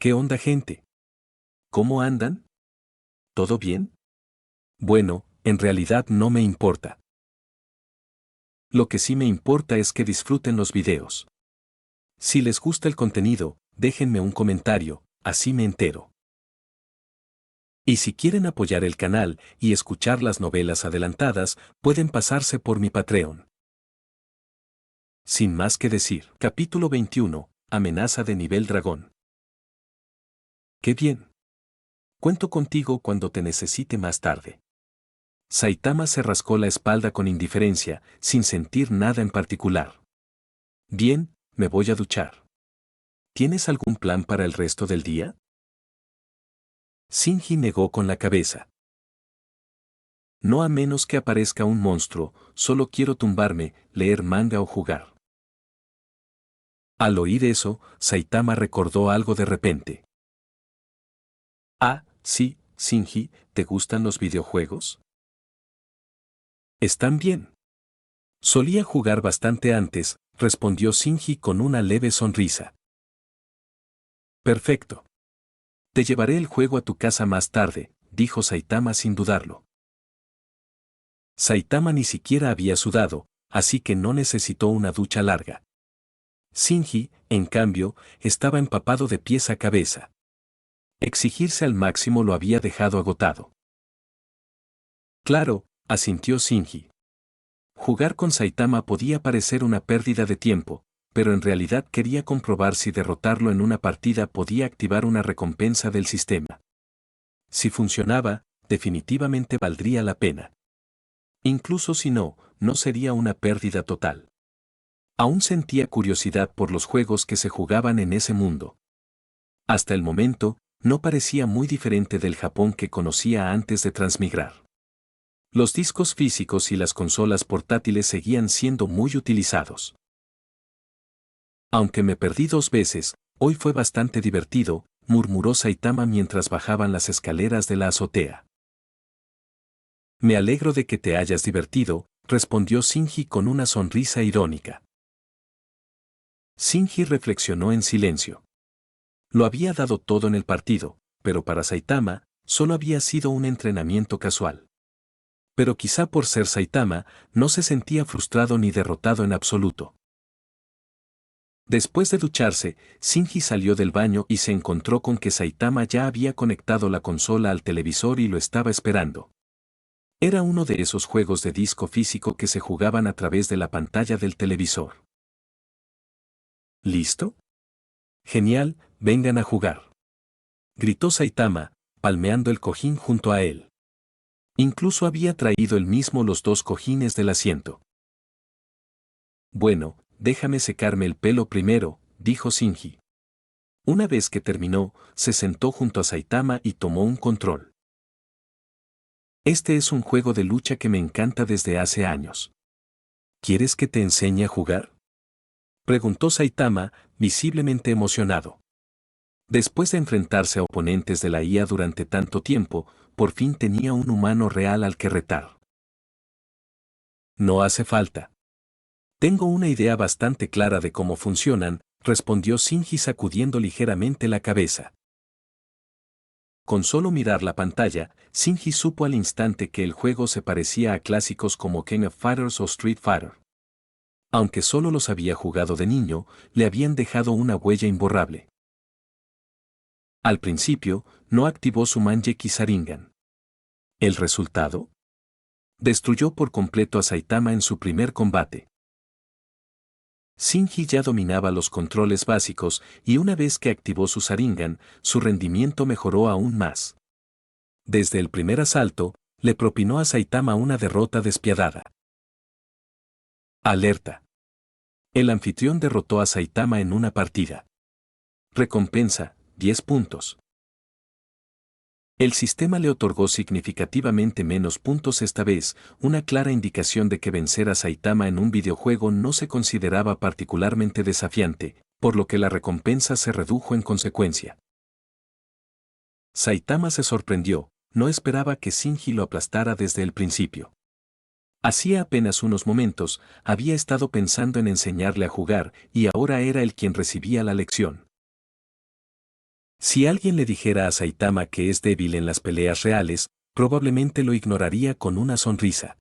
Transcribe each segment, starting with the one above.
¿Qué onda, gente? ¿Cómo andan? ¿Todo bien? Bueno, en realidad no me importa. Lo que sí me importa es que disfruten los videos. Si les gusta el contenido, déjenme un comentario, así me entero. Y si quieren apoyar el canal y escuchar las novelas adelantadas, pueden pasarse por mi Patreon. Sin más que decir, capítulo 21, amenaza de nivel dragón. ¡Qué bien! Cuento contigo cuando te necesite más tarde. Saitama se rascó la espalda con indiferencia, sin sentir nada en particular. Bien, me voy a duchar. ¿Tienes algún plan para el resto del día? Shinji negó con la cabeza. No a menos que aparezca un monstruo, solo quiero tumbarme, leer manga o jugar. Al oír eso, Saitama recordó algo de repente. Ah, sí, Shinji, ¿te gustan los videojuegos? Están bien. Solía jugar bastante antes, respondió Shinji con una leve sonrisa. Perfecto. Te llevaré el juego a tu casa más tarde, dijo Saitama sin dudarlo. Saitama ni siquiera había sudado, así que no necesitó una ducha larga. Shinji, en cambio, estaba empapado de pies a cabeza. Exigirse al máximo lo había dejado agotado. Claro, asintió Shinji. Jugar con Saitama podía parecer una pérdida de tiempo, pero en realidad quería comprobar si derrotarlo en una partida podía activar una recompensa del sistema. Si funcionaba, definitivamente valdría la pena. Incluso si no, no sería una pérdida total. Aún sentía curiosidad por los juegos que se jugaban en ese mundo. Hasta el momento, no parecía muy diferente del Japón que conocía antes de transmigrar. Los discos físicos y las consolas portátiles seguían siendo muy utilizados. Aunque me perdí 2 veces, hoy fue bastante divertido, murmuró Saitama mientras bajaban las escaleras de la azotea. Me alegro de que te hayas divertido, respondió Shinji con una sonrisa irónica. Shinji reflexionó en silencio. Lo había dado todo en el partido, pero para Saitama, solo había sido un entrenamiento casual. Pero quizá por ser Saitama, no se sentía frustrado ni derrotado en absoluto. Después de ducharse, Shinji salió del baño y se encontró con que Saitama ya había conectado la consola al televisor y lo estaba esperando. Era uno de esos juegos de disco físico que se jugaban a través de la pantalla del televisor. ¿Listo? Genial, vengan a jugar. Gritó Saitama, palmeando el cojín junto a él. Incluso había traído él mismo los 2 cojines del asiento. Bueno, déjame secarme el pelo primero, dijo Shinji. Una vez que terminó, se sentó junto a Saitama y tomó un control. Este es un juego de lucha que me encanta desde hace años. ¿Quieres que te enseñe a jugar? Preguntó Saitama, visiblemente emocionado. Después de enfrentarse a oponentes de la IA durante tanto tiempo, por fin tenía un humano real al que retar. No hace falta. Tengo una idea bastante clara de cómo funcionan, respondió Shinji sacudiendo ligeramente la cabeza. Con solo mirar la pantalla, Shinji supo al instante que el juego se parecía a clásicos como King of Fighters o Street Fighter. Aunque solo los había jugado de niño, le habían dejado una huella imborrable. Al principio, no activó su Manjeki Sharingan. ¿El resultado? Destruyó por completo a Saitama en su primer combate. Shinji ya dominaba los controles básicos y una vez que activó su Sharingan, su rendimiento mejoró aún más. Desde el primer asalto, le propinó a Saitama una derrota despiadada. Alerta. El anfitrión derrotó a Saitama en una partida. Recompensa, 10 puntos. El sistema le otorgó significativamente menos puntos esta vez, una clara indicación de que vencer a Saitama en un videojuego no se consideraba particularmente desafiante, por lo que la recompensa se redujo en consecuencia. Saitama se sorprendió, no esperaba que Shinji lo aplastara desde el principio. Hacía apenas unos momentos, había estado pensando en enseñarle a jugar y ahora era él quien recibía la lección. Si alguien le dijera a Saitama que es débil en las peleas reales, probablemente lo ignoraría con una sonrisa.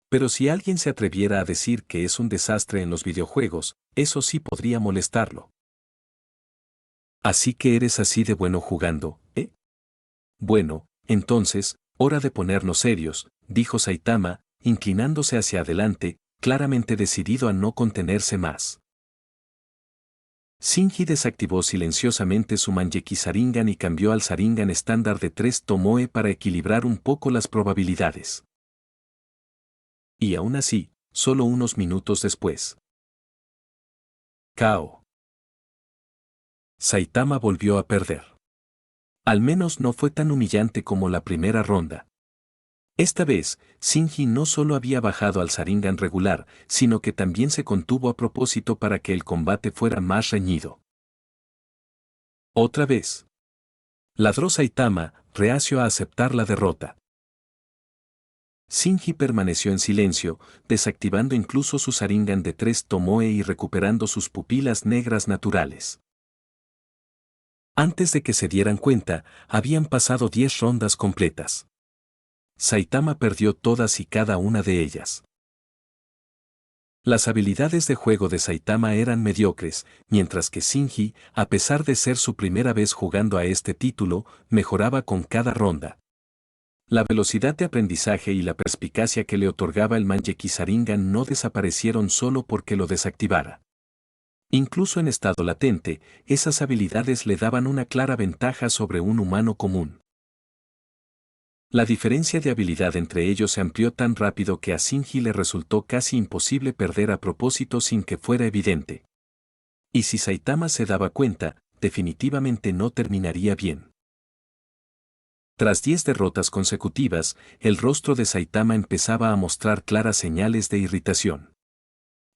Pero si alguien se atreviera a decir que es un desastre en los videojuegos, eso sí podría molestarlo. Así que eres así de bueno jugando, ¿eh? Bueno, entonces, hora de ponernos serios, dijo Saitama, inclinándose hacia adelante, claramente decidido a no contenerse más. Shinji desactivó silenciosamente su Manjeki Sharingan y cambió al Sharingan estándar de 3 Tomoe para equilibrar un poco las probabilidades. Y aún así, solo unos minutos después. Kao. Saitama volvió a perder. Al menos no fue tan humillante como la primera ronda. Esta vez, Shinji no solo había bajado al Sharingan regular, sino que también se contuvo a propósito para que el combate fuera más reñido. Otra vez. Ladró Saitama, reacio a aceptar la derrota. Shinji permaneció en silencio, desactivando incluso su Sharingan de 3 Tomoe y recuperando sus pupilas negras naturales. Antes de que se dieran cuenta, habían pasado 10 rondas completas. Saitama perdió todas y cada una de ellas. Las habilidades de juego de Saitama eran mediocres, mientras que Shinji, a pesar de ser su primera vez jugando a este título, mejoraba con cada ronda. La velocidad de aprendizaje y la perspicacia que le otorgaba el Manjeki Sharingan no desaparecieron solo porque lo desactivara. Incluso en estado latente, esas habilidades le daban una clara ventaja sobre un humano común. La diferencia de habilidad entre ellos se amplió tan rápido que a Shinji le resultó casi imposible perder a propósito sin que fuera evidente. Y si Saitama se daba cuenta, definitivamente no terminaría bien. Tras 10 derrotas consecutivas, el rostro de Saitama empezaba a mostrar claras señales de irritación.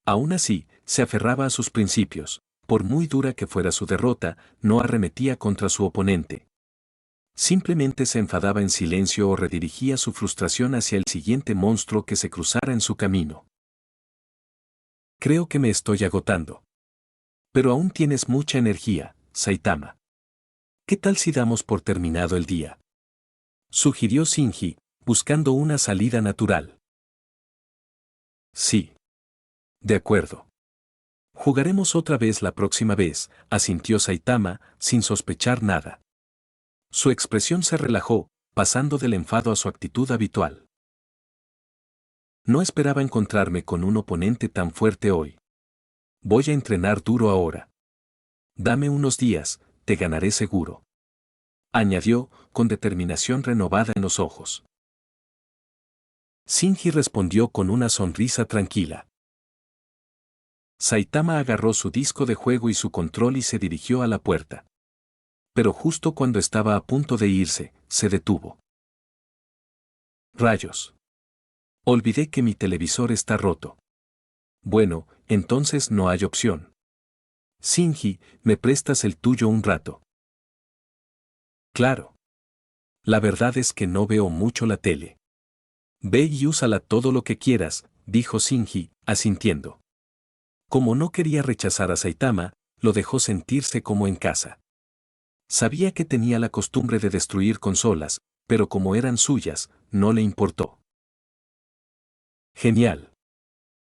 Aún así, se aferraba a sus principios. Por muy dura que fuera su derrota, no arremetía contra su oponente. Simplemente se enfadaba en silencio o redirigía su frustración hacia el siguiente monstruo que se cruzara en su camino. Creo que me estoy agotando. Pero aún tienes mucha energía, Saitama. ¿Qué tal si damos por terminado el día? Sugirió Shinji, buscando una salida natural. Sí. De acuerdo. Jugaremos otra vez la próxima vez, asintió Saitama, sin sospechar nada. Su expresión se relajó, pasando del enfado a su actitud habitual. No esperaba encontrarme con un oponente tan fuerte hoy. Voy a entrenar duro ahora. Dame unos días, te ganaré seguro. Añadió, con determinación renovada en los ojos. Shinji respondió con una sonrisa tranquila. Saitama agarró su disco de juego y su control y se dirigió a la puerta. Pero justo cuando estaba a punto de irse, se detuvo. Rayos. Olvidé que mi televisor está roto. Bueno, entonces no hay opción. Shinji, ¿me prestas el tuyo un rato? Claro. La verdad es que no veo mucho la tele. Ve y úsala todo lo que quieras, dijo Shinji, asintiendo. Como no quería rechazar a Saitama, lo dejó sentirse como en casa. Sabía que tenía la costumbre de destruir consolas, pero como eran suyas, no le importó. Genial.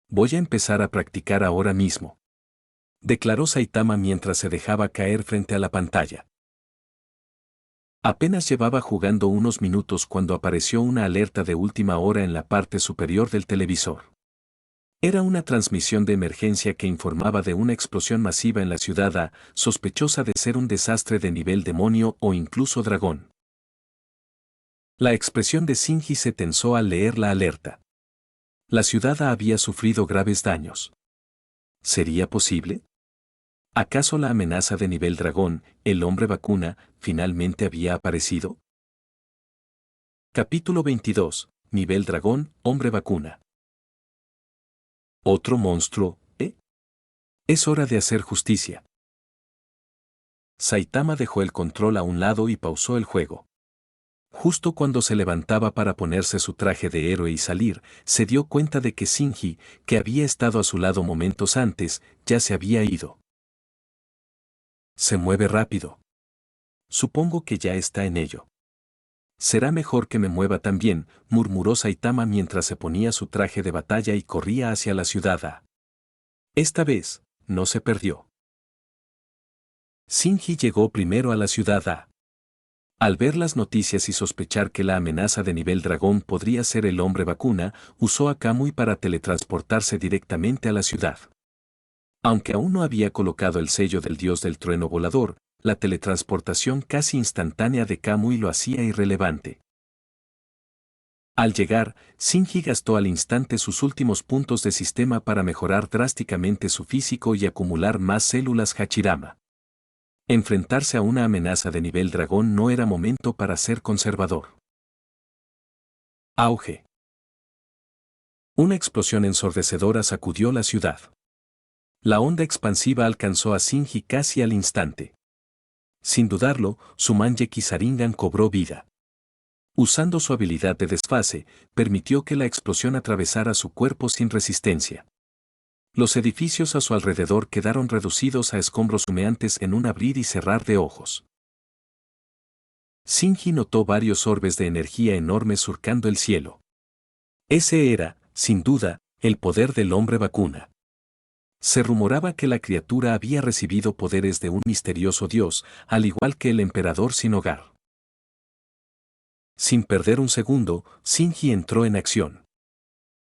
Voy a empezar a practicar ahora mismo, declaró Saitama mientras se dejaba caer frente a la pantalla. Apenas llevaba jugando unos minutos cuando apareció una alerta de última hora en la parte superior del televisor. Era una transmisión de emergencia que informaba de una explosión masiva en la ciudad sospechosa de ser un desastre de nivel demonio o incluso dragón. La expresión de Shinji se tensó al leer la alerta. La ciudad había sufrido graves daños. ¿Sería posible? ¿Acaso la amenaza de nivel dragón, el hombre vacuna, finalmente había aparecido? Capítulo 22. Nivel dragón, hombre vacuna. ¿Otro monstruo, eh? Es hora de hacer justicia. Saitama dejó el control a un lado y pausó el juego. Justo cuando se levantaba para ponerse su traje de héroe y salir, se dio cuenta de que Shinji, que había estado a su lado momentos antes, ya se había ido. Se mueve rápido. Supongo que ya está en ello. Será mejor que me mueva también, murmuró Saitama mientras se ponía su traje de batalla y corría hacia la ciudad A. Esta vez, no se perdió. Shinji llegó primero a la ciudad A. Al ver las noticias y sospechar que la amenaza de nivel dragón podría ser el hombre vacuna, usó a Kamui para teletransportarse directamente a la ciudad. Aunque aún no había colocado el sello del dios del trueno volador, la teletransportación casi instantánea de Kamui lo hacía irrelevante. Al llegar, Shinji gastó al instante sus últimos puntos de sistema para mejorar drásticamente su físico y acumular más células Hachirama. Enfrentarse a una amenaza de nivel dragón no era momento para ser conservador. Auge. Una explosión ensordecedora sacudió la ciudad. La onda expansiva alcanzó a Shinji casi al instante. Sin dudarlo, su Mangekyou Sharingan cobró vida. Usando su habilidad de desfase, permitió que la explosión atravesara su cuerpo sin resistencia. Los edificios a su alrededor quedaron reducidos a escombros humeantes en un abrir y cerrar de ojos. Shinji notó varios orbes de energía enormes surcando el cielo. Ese era, sin duda, el poder del hombre vacuna. Se rumoraba que la criatura había recibido poderes de un misterioso dios, al igual que el emperador sin hogar. Sin perder un segundo, Shinji entró en acción.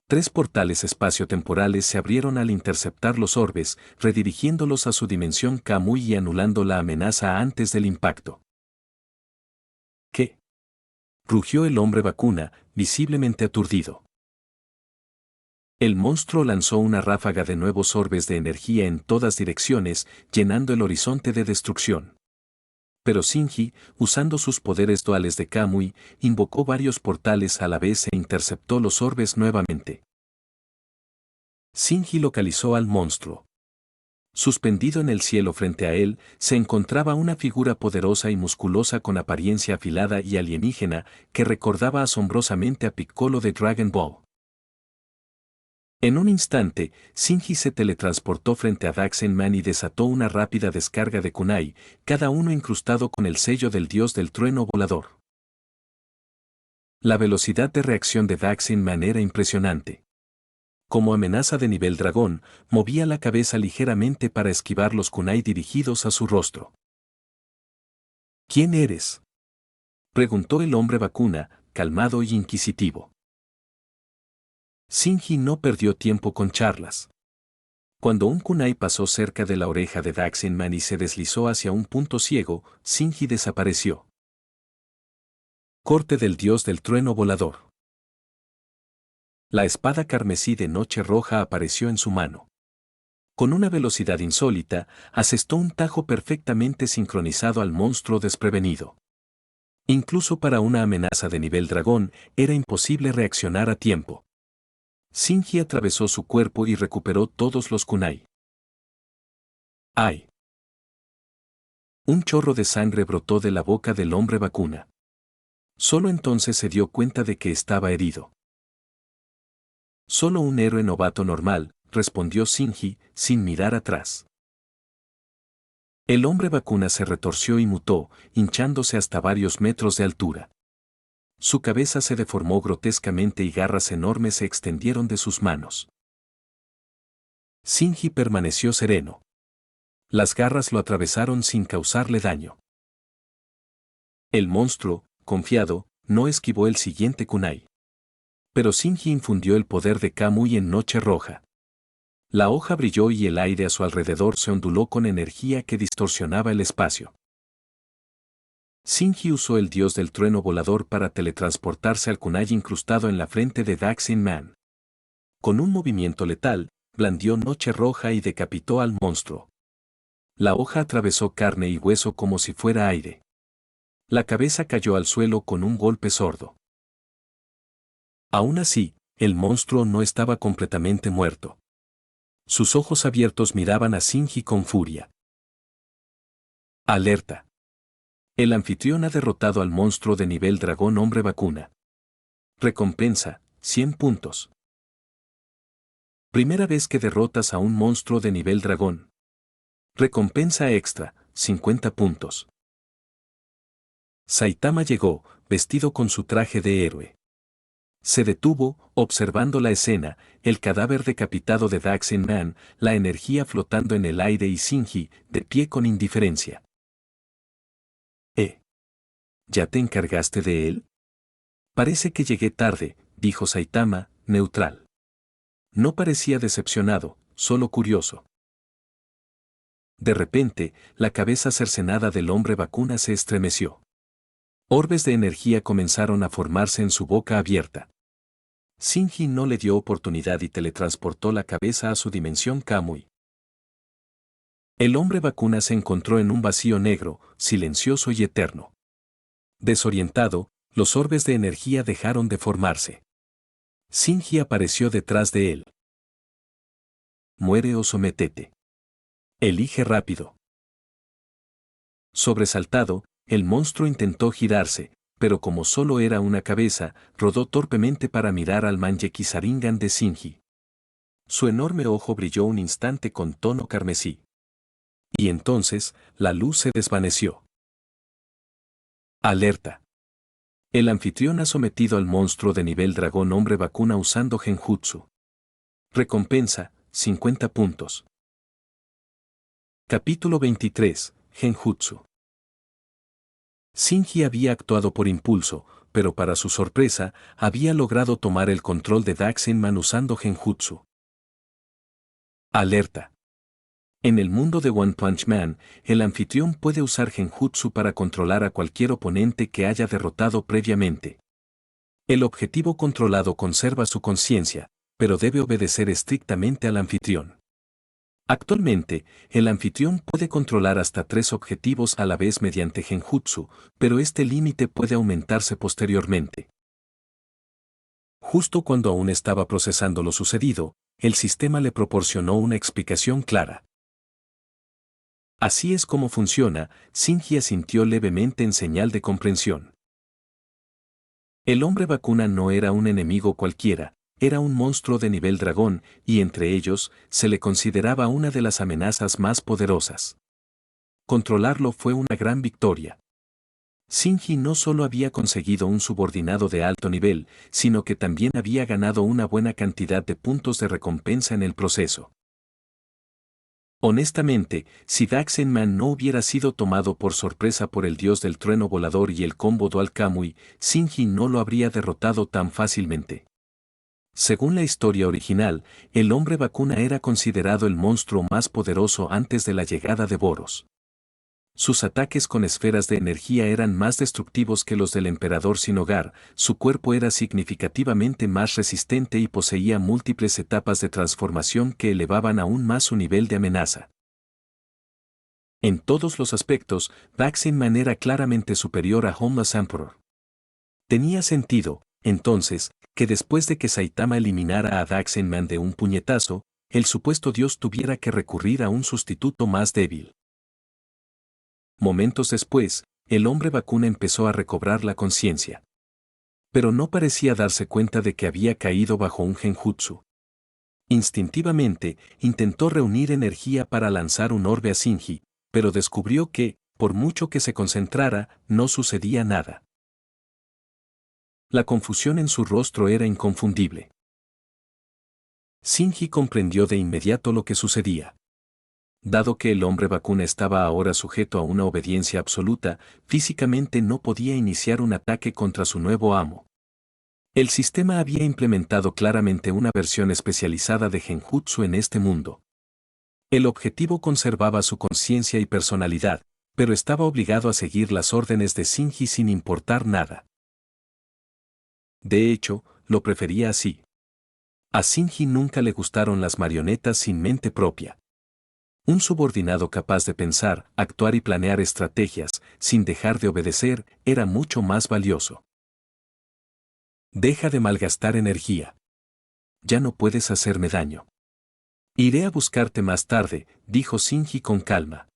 3 portales espaciotemporales se abrieron al interceptar los orbes, redirigiéndolos a su dimensión Kamui y anulando la amenaza antes del impacto. ¿Qué? Rugió el hombre vacuna, visiblemente aturdido. El monstruo lanzó una ráfaga de nuevos orbes de energía en todas direcciones, llenando el horizonte de destrucción. Pero Shinji, usando sus poderes duales de Kamui, invocó varios portales a la vez e interceptó los orbes nuevamente. Shinji localizó al monstruo. Suspendido en el cielo frente a él, se encontraba una figura poderosa y musculosa con apariencia afilada y alienígena que recordaba asombrosamente a Piccolo de Dragon Ball. En un instante, Shinji se teletransportó frente a Daxenman y desató una rápida descarga de kunai, cada uno incrustado con el sello del dios del trueno volador. La velocidad de reacción de Daxenman era impresionante. Como amenaza de nivel dragón, movía la cabeza ligeramente para esquivar los kunai dirigidos a su rostro. ¿Quién eres?, preguntó el hombre vacuna, calmado y inquisitivo. Shinji no perdió tiempo con charlas. Cuando un kunai pasó cerca de la oreja de Daxenman y se deslizó hacia un punto ciego, Shinji desapareció. Corte del dios del trueno volador. La espada carmesí de Noche Roja apareció en su mano. Con una velocidad insólita, asestó un tajo perfectamente sincronizado al monstruo desprevenido. Incluso para una amenaza de nivel dragón, era imposible reaccionar a tiempo. Shinji atravesó su cuerpo y recuperó todos los kunai. ¡Ay! Un chorro de sangre brotó de la boca del hombre vacuna. Solo entonces se dio cuenta de que estaba herido. Solo un héroe novato normal, respondió Shinji, sin mirar atrás. El hombre vacuna se retorció y mutó, hinchándose hasta varios metros de altura. Su cabeza se deformó grotescamente y garras enormes se extendieron de sus manos. Shinji permaneció sereno. Las garras lo atravesaron sin causarle daño. El monstruo, confiado, no esquivó el siguiente kunai. Pero Shinji infundió el poder de Kamui en Noche Roja. La hoja brilló y el aire a su alrededor se onduló con energía que distorsionaba el espacio. Shinji usó el dios del trueno volador para teletransportarse al kunai incrustado en la frente de Daxenman. Con un movimiento letal, blandió Noche Roja y decapitó al monstruo. La hoja atravesó carne y hueso como si fuera aire. La cabeza cayó al suelo con un golpe sordo. Aún así, el monstruo no estaba completamente muerto. Sus ojos abiertos miraban a Shinji con furia. Alerta. El anfitrión ha derrotado al monstruo de nivel dragón hombre vacuna. Recompensa, 100 puntos. Primera vez que derrotas a un monstruo de nivel dragón. Recompensa extra, 50 puntos. Saitama llegó, vestido con su traje de héroe. Se detuvo, observando la escena, el cadáver decapitado de Daxin Man, la energía flotando en el aire y Shinji, de pie con indiferencia. ¿Ya te encargaste de él? Parece que llegué tarde, dijo Saitama, neutral. No parecía decepcionado, solo curioso. De repente, la cabeza cercenada del hombre vacuna se estremeció. Orbes de energía comenzaron a formarse en su boca abierta. Shinji no le dio oportunidad y teletransportó la cabeza a su dimensión Kamui. El hombre vacuna se encontró en un vacío negro, silencioso y eterno. Desorientado, los orbes de energía dejaron de formarse. Shinji apareció detrás de él. Muere o sométete. Elige rápido. Sobresaltado, el monstruo intentó girarse, pero como solo era una cabeza, rodó torpemente para mirar al Manjeki Sharingan de Shinji. Su enorme ojo brilló un instante con tono carmesí. Y entonces, la luz se desvaneció. Alerta. El anfitrión ha sometido al monstruo de nivel dragón hombre vacuna usando Genjutsu. Recompensa, 50 puntos. Capítulo 23, Genjutsu. Shinji había actuado por impulso, pero para su sorpresa, había logrado tomar el control de Daxin-man usando Genjutsu. Alerta. En el mundo de One Punch Man, el anfitrión puede usar Genjutsu para controlar a cualquier oponente que haya derrotado previamente. El objetivo controlado conserva su conciencia, pero debe obedecer estrictamente al anfitrión. Actualmente, el anfitrión puede controlar hasta 3 objetivos a la vez mediante Genjutsu, pero este límite puede aumentarse posteriormente. Justo cuando aún estaba procesando lo sucedido, el sistema le proporcionó una explicación clara. Así es como funciona, Shinji asintió levemente en señal de comprensión. El hombre vacuna no era un enemigo cualquiera, era un monstruo de nivel dragón, y entre ellos, se le consideraba una de las amenazas más poderosas. Controlarlo fue una gran victoria. Shinji no solo había conseguido un subordinado de alto nivel, sino que también había ganado una buena cantidad de puntos de recompensa en el proceso. Honestamente, si Daxin-man no hubiera sido tomado por sorpresa por el dios del trueno volador y el combo dual Kamui, Shinji no lo habría derrotado tan fácilmente. Según la historia original, el hombre vacuna era considerado el monstruo más poderoso antes de la llegada de Boros. Sus ataques con esferas de energía eran más destructivos que los del emperador sin hogar, su cuerpo era significativamente más resistente y poseía múltiples etapas de transformación que elevaban aún más su nivel de amenaza. En todos los aspectos, Daxin-man era claramente superior a Homeless Emperor. Tenía sentido, entonces, que después de que Saitama eliminara a Daxin-man de un puñetazo, el supuesto dios tuviera que recurrir a un sustituto más débil. Momentos después, el hombre vacuna empezó a recobrar la conciencia. Pero no parecía darse cuenta de que había caído bajo un genjutsu. Instintivamente, intentó reunir energía para lanzar un orbe a Shinji, pero descubrió que, por mucho que se concentrara, no sucedía nada. La confusión en su rostro era inconfundible. Shinji comprendió de inmediato lo que sucedía. Dado que el hombre vacuna estaba ahora sujeto a una obediencia absoluta, físicamente no podía iniciar un ataque contra su nuevo amo. El sistema había implementado claramente una versión especializada de Genjutsu en este mundo. El objetivo conservaba su conciencia y personalidad, pero estaba obligado a seguir las órdenes de Shinji sin importar nada. De hecho, lo prefería así. A Shinji nunca le gustaron las marionetas sin mente propia. Un subordinado capaz de pensar, actuar y planear estrategias, sin dejar de obedecer, era mucho más valioso. Deja de malgastar energía. Ya no puedes hacerme daño. Iré a buscarte más tarde, dijo Shinji con calma.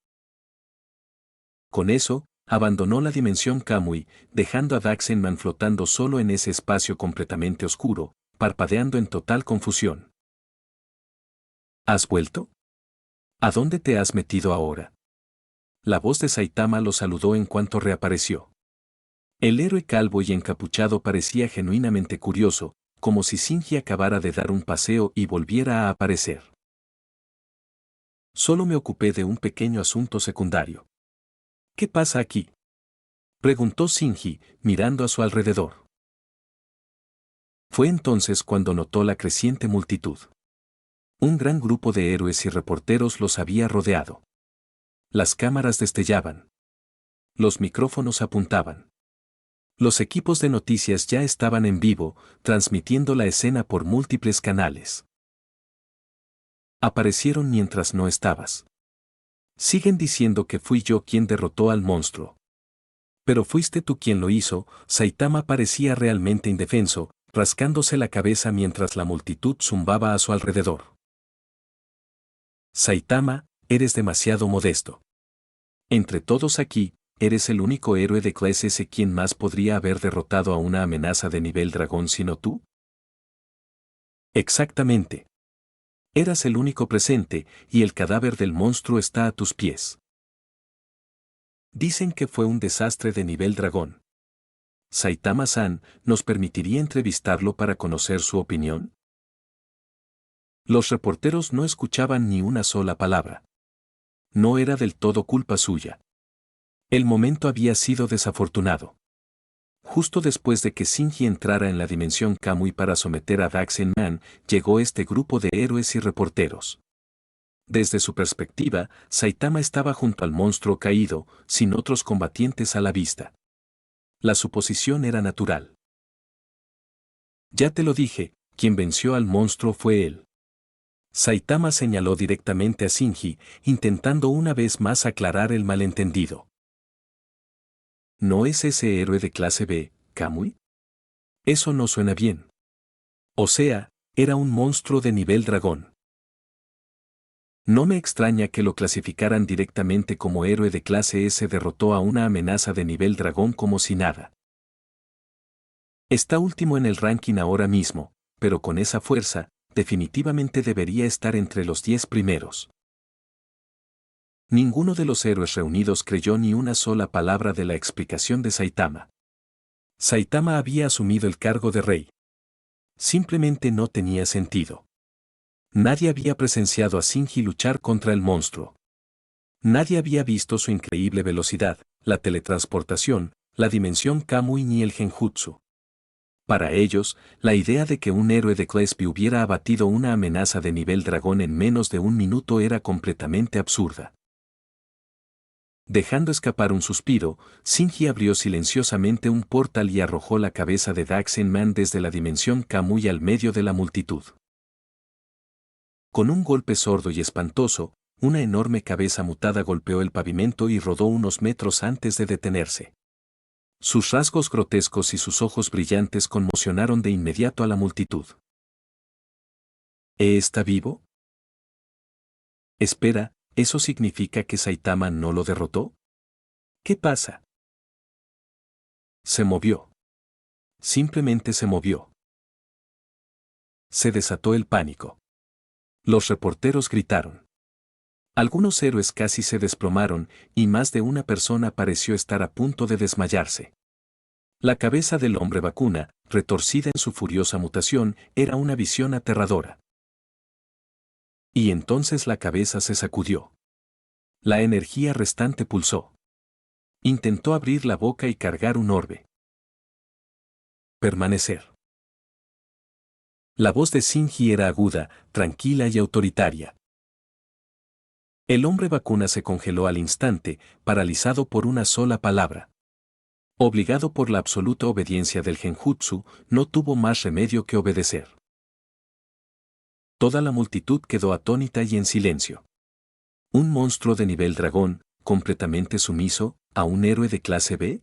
Con eso, abandonó la dimensión Kamui, dejando a Daxin-man flotando solo en ese espacio completamente oscuro, parpadeando en total confusión. ¿Has vuelto? ¿A dónde te has metido ahora? La voz de Saitama lo saludó en cuanto reapareció. El héroe calvo y encapuchado parecía genuinamente curioso, como si Shinji acabara de dar un paseo y volviera a aparecer. Solo me ocupé de un pequeño asunto secundario. ¿Qué pasa aquí?, preguntó Shinji, mirando a su alrededor. Fue entonces cuando notó la creciente multitud. Un gran grupo de héroes y reporteros los había rodeado. Las cámaras destellaban. Los micrófonos apuntaban. Los equipos de noticias ya estaban en vivo, transmitiendo la escena por múltiples canales. Aparecieron mientras no estabas. Siguen diciendo que fui yo quien derrotó al monstruo. Pero fuiste tú quien lo hizo. Saitama parecía realmente indefenso, rascándose la cabeza mientras la multitud zumbaba a su alrededor. Saitama, eres demasiado modesto. Entre todos aquí, eres el único héroe de clase S quien más podría haber derrotado a una amenaza de nivel dragón sino tú. Exactamente. Eras el único presente, y el cadáver del monstruo está a tus pies. Dicen que fue un desastre de nivel dragón. Saitama-san, ¿nos permitiría entrevistarlo para conocer su opinión? Los reporteros no escuchaban ni una sola palabra. No era del todo culpa suya. El momento había sido desafortunado. Justo después de que Shinji entrara en la dimensión Kamui para someter a Daxen Man, llegó este grupo de héroes y reporteros. Desde su perspectiva, Saitama estaba junto al monstruo caído, sin otros combatientes a la vista. La suposición era natural. Ya te lo dije, quien venció al monstruo fue él. Saitama señaló directamente a Shinji, intentando una vez más aclarar el malentendido. ¿No es ese héroe de clase B, Kamui? Eso no suena bien. O sea, era un monstruo de nivel dragón. No me extraña que lo clasificaran directamente como héroe de clase S. Derrotó a una amenaza de nivel dragón como si nada. Está último en el ranking ahora mismo, pero con esa fuerza, definitivamente debería estar entre los 10 primeros. Ninguno de los héroes reunidos creyó ni una sola palabra de la explicación de Saitama. Saitama había asumido el cargo de rey. Simplemente no tenía sentido. Nadie había presenciado a Shinji luchar contra el monstruo. Nadie había visto su increíble velocidad, la teletransportación, la dimensión Kamui ni el genjutsu. Para ellos, la idea de que un héroe de clase B hubiera abatido una amenaza de nivel dragón en menos de un minuto era completamente absurda. Dejando escapar un suspiro, Shinji abrió silenciosamente un portal y arrojó la cabeza de Daxen Man desde la dimensión Kamui al medio de la multitud. Con un golpe sordo y espantoso, una enorme cabeza mutada golpeó el pavimento y rodó unos metros antes de detenerse. Sus rasgos grotescos y sus ojos brillantes conmocionaron de inmediato a la multitud. ¿Está vivo? Espera, ¿eso significa que Saitama no lo derrotó? ¿Qué pasa? Se movió. Simplemente se movió. Se desató el pánico. Los reporteros gritaron. Algunos héroes casi se desplomaron, y más de una persona pareció estar a punto de desmayarse. La cabeza del hombre vacuna, retorcida en su furiosa mutación, era una visión aterradora. Y entonces la cabeza se sacudió. La energía restante pulsó. Intentó abrir la boca y cargar un orbe. Permanecer. La voz de Shinji era aguda, tranquila y autoritaria. El hombre vacuna se congeló al instante, paralizado por una sola palabra. Obligado por la absoluta obediencia del genjutsu, no tuvo más remedio que obedecer. Toda la multitud quedó atónita y en silencio. ¿Un monstruo de nivel dragón, completamente sumiso, a un héroe de clase B?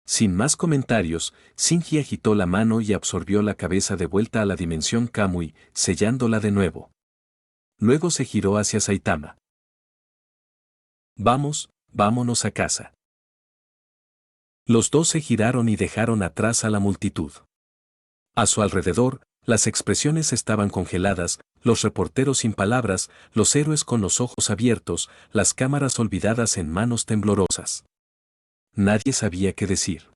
Sin más comentarios, Shinji agitó la mano y absorbió la cabeza de vuelta a la dimensión Kamui, sellándola de nuevo. Luego se giró hacia Saitama. Vámonos a casa. Los dos se giraron y dejaron atrás a la multitud. A su alrededor, las expresiones estaban congeladas, los reporteros sin palabras, los héroes con los ojos abiertos, las cámaras olvidadas en manos temblorosas. Nadie sabía qué decir.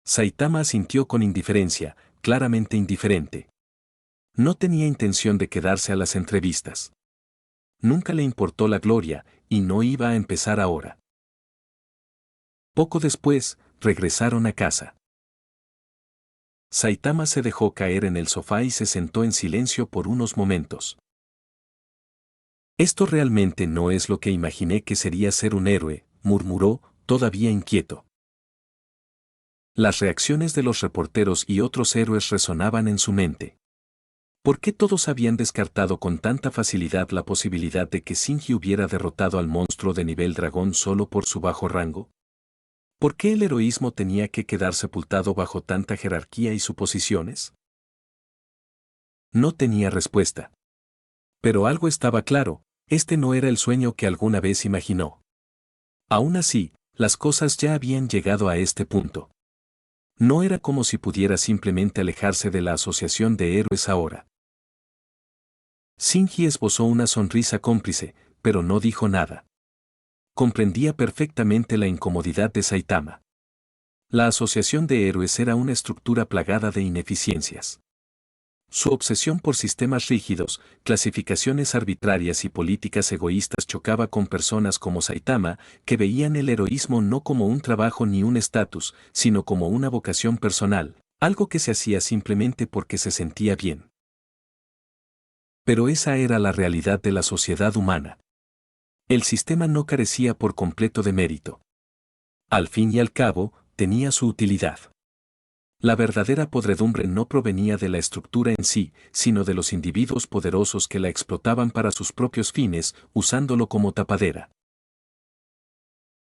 Saitama asintió con indiferencia, claramente indiferente. No tenía intención de quedarse a las entrevistas. Nunca le importó la gloria, y no iba a empezar ahora. Poco después, regresaron a casa. Saitama se dejó caer en el sofá y se sentó en silencio por unos momentos. Esto realmente no es lo que imaginé que sería ser un héroe, murmuró, todavía inquieto. Las reacciones de los reporteros y otros héroes resonaban en su mente. ¿Por qué todos habían descartado con tanta facilidad la posibilidad de que Shinji hubiera derrotado al monstruo de nivel dragón solo por su bajo rango? ¿Por qué el heroísmo tenía que quedar sepultado bajo tanta jerarquía y suposiciones? No tenía respuesta. Pero algo estaba claro, este no era el sueño que alguna vez imaginó. Aún así, las cosas ya habían llegado a este punto. No era como si pudiera simplemente alejarse de la asociación de héroes ahora. Shinji esbozó una sonrisa cómplice, pero no dijo nada. Comprendía perfectamente la incomodidad de Saitama. La asociación de héroes era una estructura plagada de ineficiencias. Su obsesión por sistemas rígidos, clasificaciones arbitrarias y políticas egoístas chocaba con personas como Saitama, que veían el heroísmo no como un trabajo ni un estatus, sino como una vocación personal, algo que se hacía simplemente porque se sentía bien. Pero esa era la realidad de la sociedad humana. El sistema no carecía por completo de mérito. Al fin y al cabo, tenía su utilidad. La verdadera podredumbre no provenía de la estructura en sí, sino de los individuos poderosos que la explotaban para sus propios fines, usándolo como tapadera.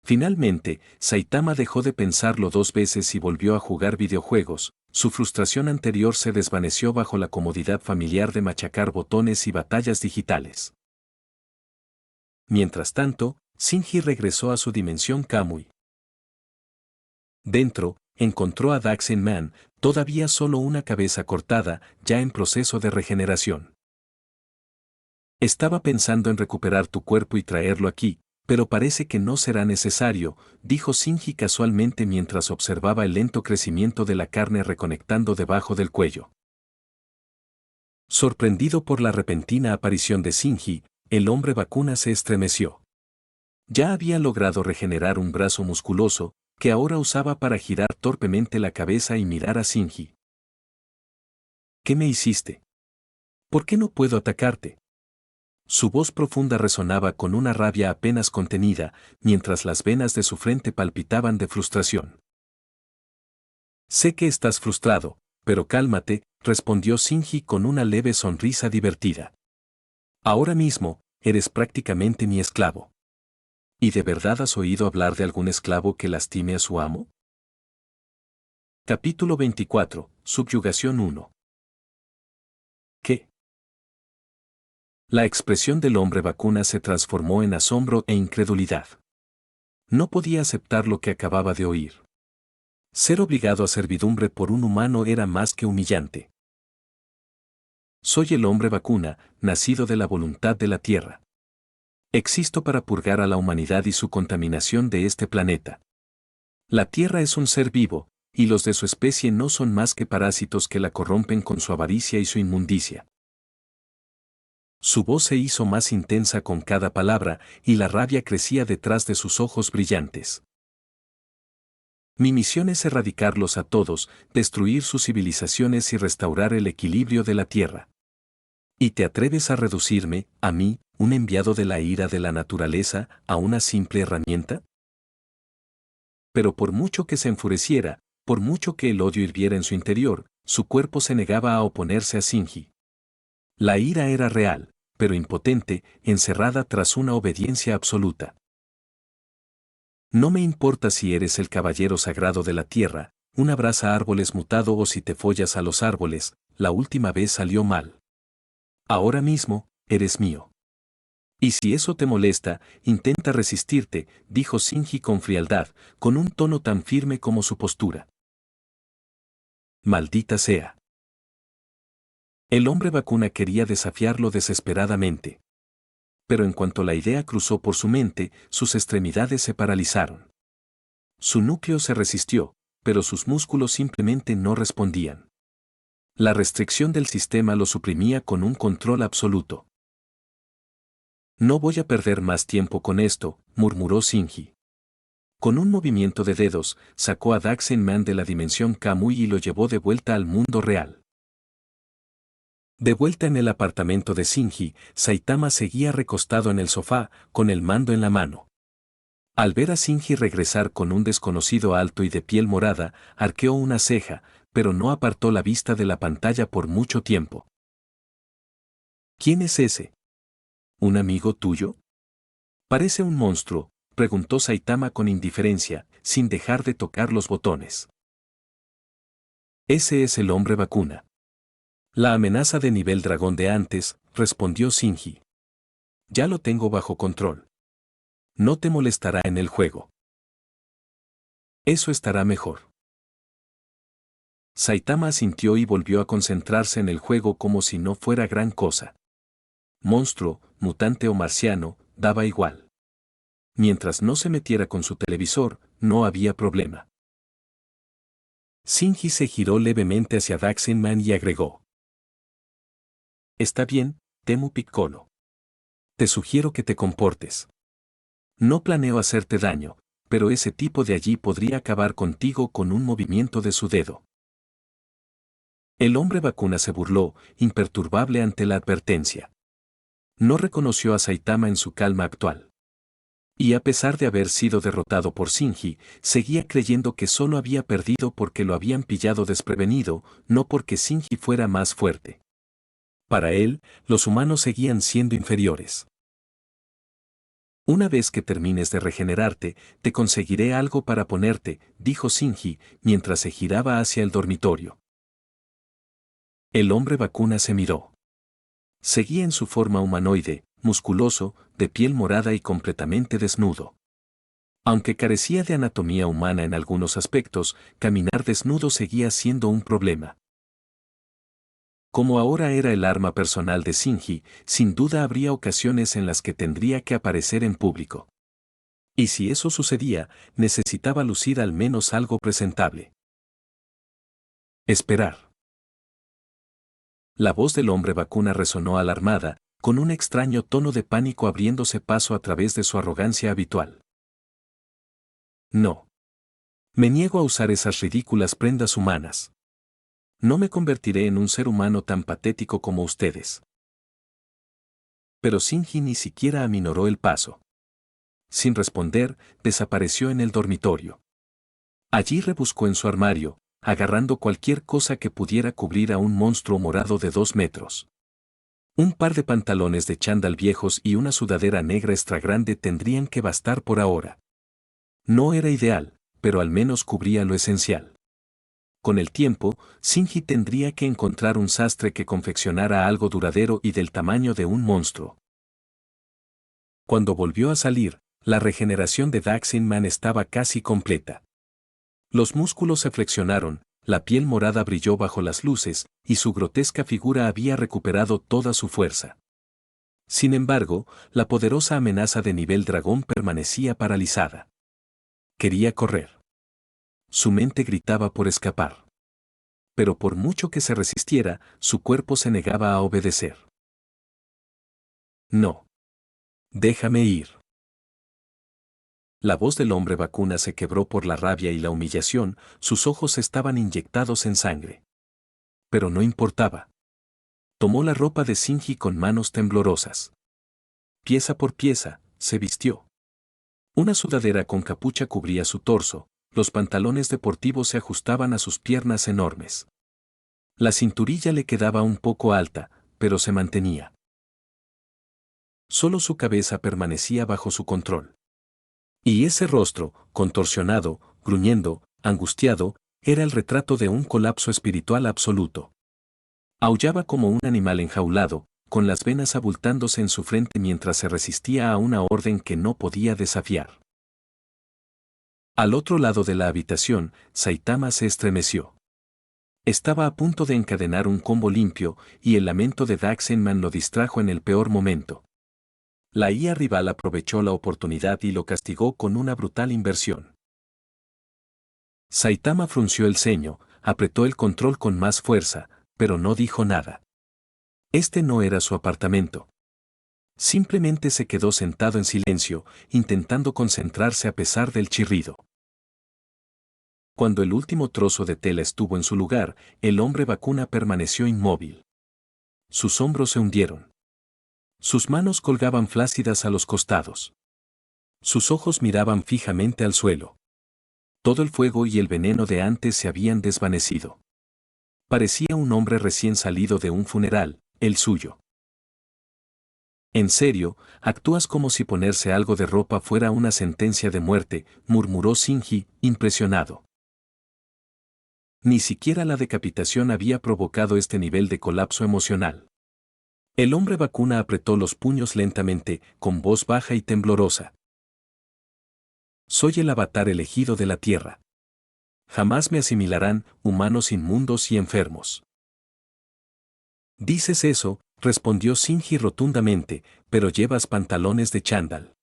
Finalmente, Saitama dejó de pensarlo 2 veces y volvió a jugar videojuegos. Su frustración anterior se desvaneció bajo la comodidad familiar de machacar botones y batallas digitales. Mientras tanto, Shinji regresó a su dimensión Kamui. Dentro, encontró a Daxin Man, todavía solo una cabeza cortada, ya en proceso de regeneración. Estaba pensando en recuperar tu cuerpo y traerlo aquí, pero parece que no será necesario, dijo Shinji casualmente mientras observaba el lento crecimiento de la carne reconectando debajo del cuello. Sorprendido por la repentina aparición de Shinji, el hombre vacuna se estremeció. Ya había logrado regenerar un brazo musculoso, que ahora usaba para girar torpemente la cabeza y mirar a Shinji. ¿Qué me hiciste? ¿Por qué no puedo atacarte? Su voz profunda resonaba con una rabia apenas contenida, mientras las venas de su frente palpitaban de frustración. Sé que estás frustrado, pero cálmate, respondió Shinji con una leve sonrisa divertida. Ahora mismo, eres prácticamente mi esclavo. ¿Y de verdad has oído hablar de algún esclavo que lastime a su amo? Capítulo 24, Subyugación 1. ¿Qué? La expresión del hombre vacuna se transformó en asombro e incredulidad. No podía aceptar lo que acababa de oír. Ser obligado a servidumbre por un humano era más que humillante. Soy el hombre vacuna, nacido de la voluntad de la Tierra. Existo para purgar a la humanidad y su contaminación de este planeta. La Tierra es un ser vivo, y los de su especie no son más que parásitos que la corrompen con su avaricia y su inmundicia. Su voz se hizo más intensa con cada palabra, y la rabia crecía detrás de sus ojos brillantes. Mi misión es erradicarlos a todos, destruir sus civilizaciones y restaurar el equilibrio de la Tierra. ¿Y te atreves a reducirme, a mí, un enviado de la ira de la naturaleza, a una simple herramienta? Pero por mucho que se enfureciera, por mucho que el odio hirviera en su interior, su cuerpo se negaba a oponerse a Shinji. La ira era real, pero impotente, encerrada tras una obediencia absoluta. No me importa si eres el caballero sagrado de la tierra, un abraza árboles mutado o si te follas a los árboles, la última vez salió mal. Ahora mismo, eres mío. Y si eso te molesta, intenta resistirte, dijo Shinji con frialdad, con un tono tan firme como su postura. Maldita sea. El hombre vacuna quería desafiarlo desesperadamente. Pero en cuanto la idea cruzó por su mente, sus extremidades se paralizaron. Su núcleo se resistió, pero sus músculos simplemente no respondían. La restricción del sistema lo suprimía con un control absoluto. No voy a perder más tiempo con esto, murmuró Shinji. Con un movimiento de dedos, sacó a Daxin-Man de la dimensión Kamui y lo llevó de vuelta al mundo real. De vuelta en el apartamento de Shinji, Saitama seguía recostado en el sofá, con el mando en la mano. Al ver a Shinji regresar con un desconocido alto y de piel morada, arqueó una ceja, pero no apartó la vista de la pantalla por mucho tiempo. ¿Quién es ese? ¿Un amigo tuyo? Parece un monstruo, preguntó Saitama con indiferencia, sin dejar de tocar los botones. Ese es el hombre vacuna. La amenaza de nivel dragón de antes, respondió Shinji. Ya lo tengo bajo control. No te molestará en el juego. Eso estará mejor. Saitama asintió y volvió a concentrarse en el juego como si no fuera gran cosa. Monstruo, mutante o marciano, daba igual. Mientras no se metiera con su televisor, no había problema. Shinji se giró levemente hacia Daxin-Man y agregó. Está bien, Temu Piccolo. Te sugiero que te comportes. No planeo hacerte daño, pero ese tipo de allí podría acabar contigo con un movimiento de su dedo. El hombre vacuna se burló, imperturbable ante la advertencia. No reconoció a Saitama en su calma actual. Y a pesar de haber sido derrotado por Shinji, seguía creyendo que solo había perdido porque lo habían pillado desprevenido, no porque Shinji fuera más fuerte. Para él, los humanos seguían siendo inferiores. Una vez que termines de regenerarte, te conseguiré algo para ponerte, dijo Shinji, mientras se giraba hacia el dormitorio. El hombre vacuna se miró. Seguía en su forma humanoide, musculoso, de piel morada y completamente desnudo. Aunque carecía de anatomía humana en algunos aspectos, caminar desnudo seguía siendo un problema. Como ahora era el arma personal de Shinji, sin duda habría ocasiones en las que tendría que aparecer en público. Y si eso sucedía, necesitaba lucir al menos algo presentable. Esperar. La voz del hombre vacuna resonó alarmada, con un extraño tono de pánico abriéndose paso a través de su arrogancia habitual. No. Me niego a usar esas ridículas prendas humanas. No me convertiré en un ser humano tan patético como ustedes. Pero Shinji ni siquiera aminoró el paso. Sin responder, desapareció en el dormitorio. Allí rebuscó en su armario, agarrando cualquier cosa que pudiera cubrir a un monstruo morado de 2 metros. Un par de pantalones de chándal viejos y una sudadera negra extra grande tendrían que bastar por ahora. No era ideal, pero al menos cubría lo esencial. Con el tiempo, Shinji tendría que encontrar un sastre que confeccionara algo duradero y del tamaño de un monstruo. Cuando volvió a salir, la regeneración de Daxin-Man estaba casi completa. Los músculos se flexionaron, la piel morada brilló bajo las luces, y su grotesca figura había recuperado toda su fuerza. Sin embargo, la poderosa amenaza de nivel dragón permanecía paralizada. Quería correr. Su mente gritaba por escapar. Pero por mucho que se resistiera, su cuerpo se negaba a obedecer. No. Déjame ir. La voz del hombre vacuna se quebró por la rabia y la humillación, sus ojos estaban inyectados en sangre. Pero no importaba. Tomó la ropa de Shinji con manos temblorosas. Pieza por pieza, se vistió. Una sudadera con capucha cubría su torso, los pantalones deportivos se ajustaban a sus piernas enormes. La cinturilla le quedaba un poco alta, pero se mantenía. Solo su cabeza permanecía bajo su control. Y ese rostro, contorsionado, gruñendo, angustiado, era el retrato de un colapso espiritual absoluto. Aullaba como un animal enjaulado, con las venas abultándose en su frente mientras se resistía a una orden que no podía desafiar. Al otro lado de la habitación, Saitama se estremeció. Estaba a punto de encadenar un combo limpio, y el lamento de Daxin-Man lo distrajo en el peor momento. La IA rival aprovechó la oportunidad y lo castigó con una brutal inversión. Saitama frunció el ceño, apretó el control con más fuerza, pero no dijo nada. Este no era su apartamento. Simplemente se quedó sentado en silencio, intentando concentrarse a pesar del chirrido. Cuando el último trozo de tela estuvo en su lugar, el hombre vacuna permaneció inmóvil. Sus hombros se hundieron. Sus manos colgaban flácidas a los costados. Sus ojos miraban fijamente al suelo. Todo el fuego y el veneno de antes se habían desvanecido. Parecía un hombre recién salido de un funeral, el suyo. En serio, actúas como si ponerse algo de ropa fuera una sentencia de muerte, murmuró Shinji, impresionado. Ni siquiera la decapitación había provocado este nivel de colapso emocional. El hombre vacuna apretó los puños lentamente, con voz baja y temblorosa. Soy el avatar elegido de la tierra. Jamás me asimilarán, humanos inmundos y enfermos. Dices eso, respondió Shinji rotundamente, pero llevas pantalones de chándal.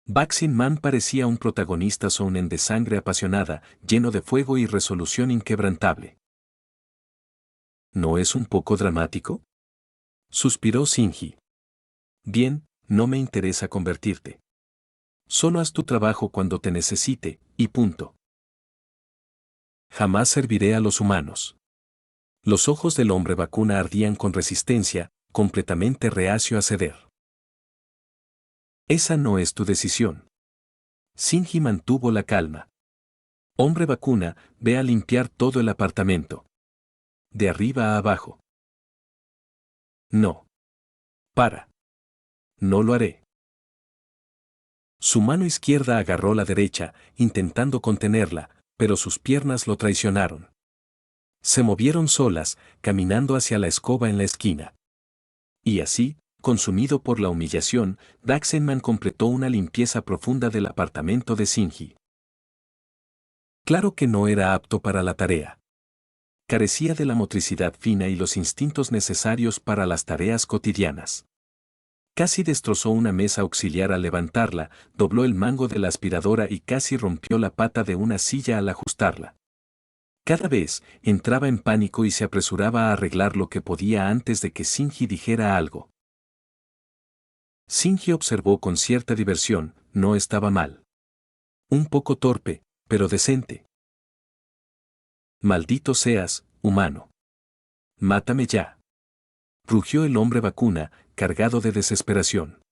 Baxin Man parecía un protagonista shonen de sangre apasionada, lleno de fuego y resolución inquebrantable. ¿No es un poco dramático? Suspiró Shinji. Bien, no me interesa convertirte. Solo haz tu trabajo cuando te necesite, y punto. Jamás serviré a los humanos. Los ojos del hombre vacuna ardían con resistencia, completamente reacio a ceder. Esa no es tu decisión. Shinji mantuvo la calma. Hombre vacuna, ve a limpiar todo el apartamento. De arriba a abajo. No. Para. No lo haré. Su mano izquierda agarró la derecha, intentando contenerla, pero sus piernas lo traicionaron. Se movieron solas, caminando hacia la escoba en la esquina. Y así, consumido por la humillación, Daxenman completó una limpieza profunda del apartamento de Shinji. Claro que no era apto para la tarea. Carecía de la motricidad fina y los instintos necesarios para las tareas cotidianas. Casi destrozó una mesa auxiliar al levantarla, dobló el mango de la aspiradora y casi rompió la pata de una silla al ajustarla. Cada vez, entraba en pánico y se apresuraba a arreglar lo que podía antes de que Shinji dijera algo. Shinji observó con cierta diversión, no estaba mal. Un poco torpe, pero decente. Maldito seas, humano. Mátame ya. Rugió el hombre vacuna, cargado de desesperación.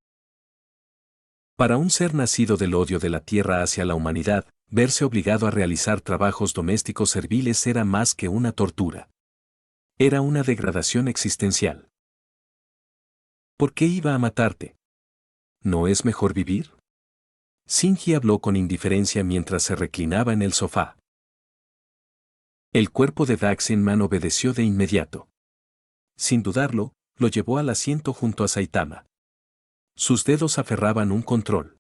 Para un ser nacido del odio de la tierra hacia la humanidad, verse obligado a realizar trabajos domésticos serviles era más que una tortura. Era una degradación existencial. ¿Por qué iba a matarte? ¿No es mejor vivir? Shinji habló con indiferencia mientras se reclinaba en el sofá. El cuerpo de Daxinman obedeció de inmediato. Sin dudarlo, lo llevó al asiento junto a Saitama. Sus dedos aferraban un control.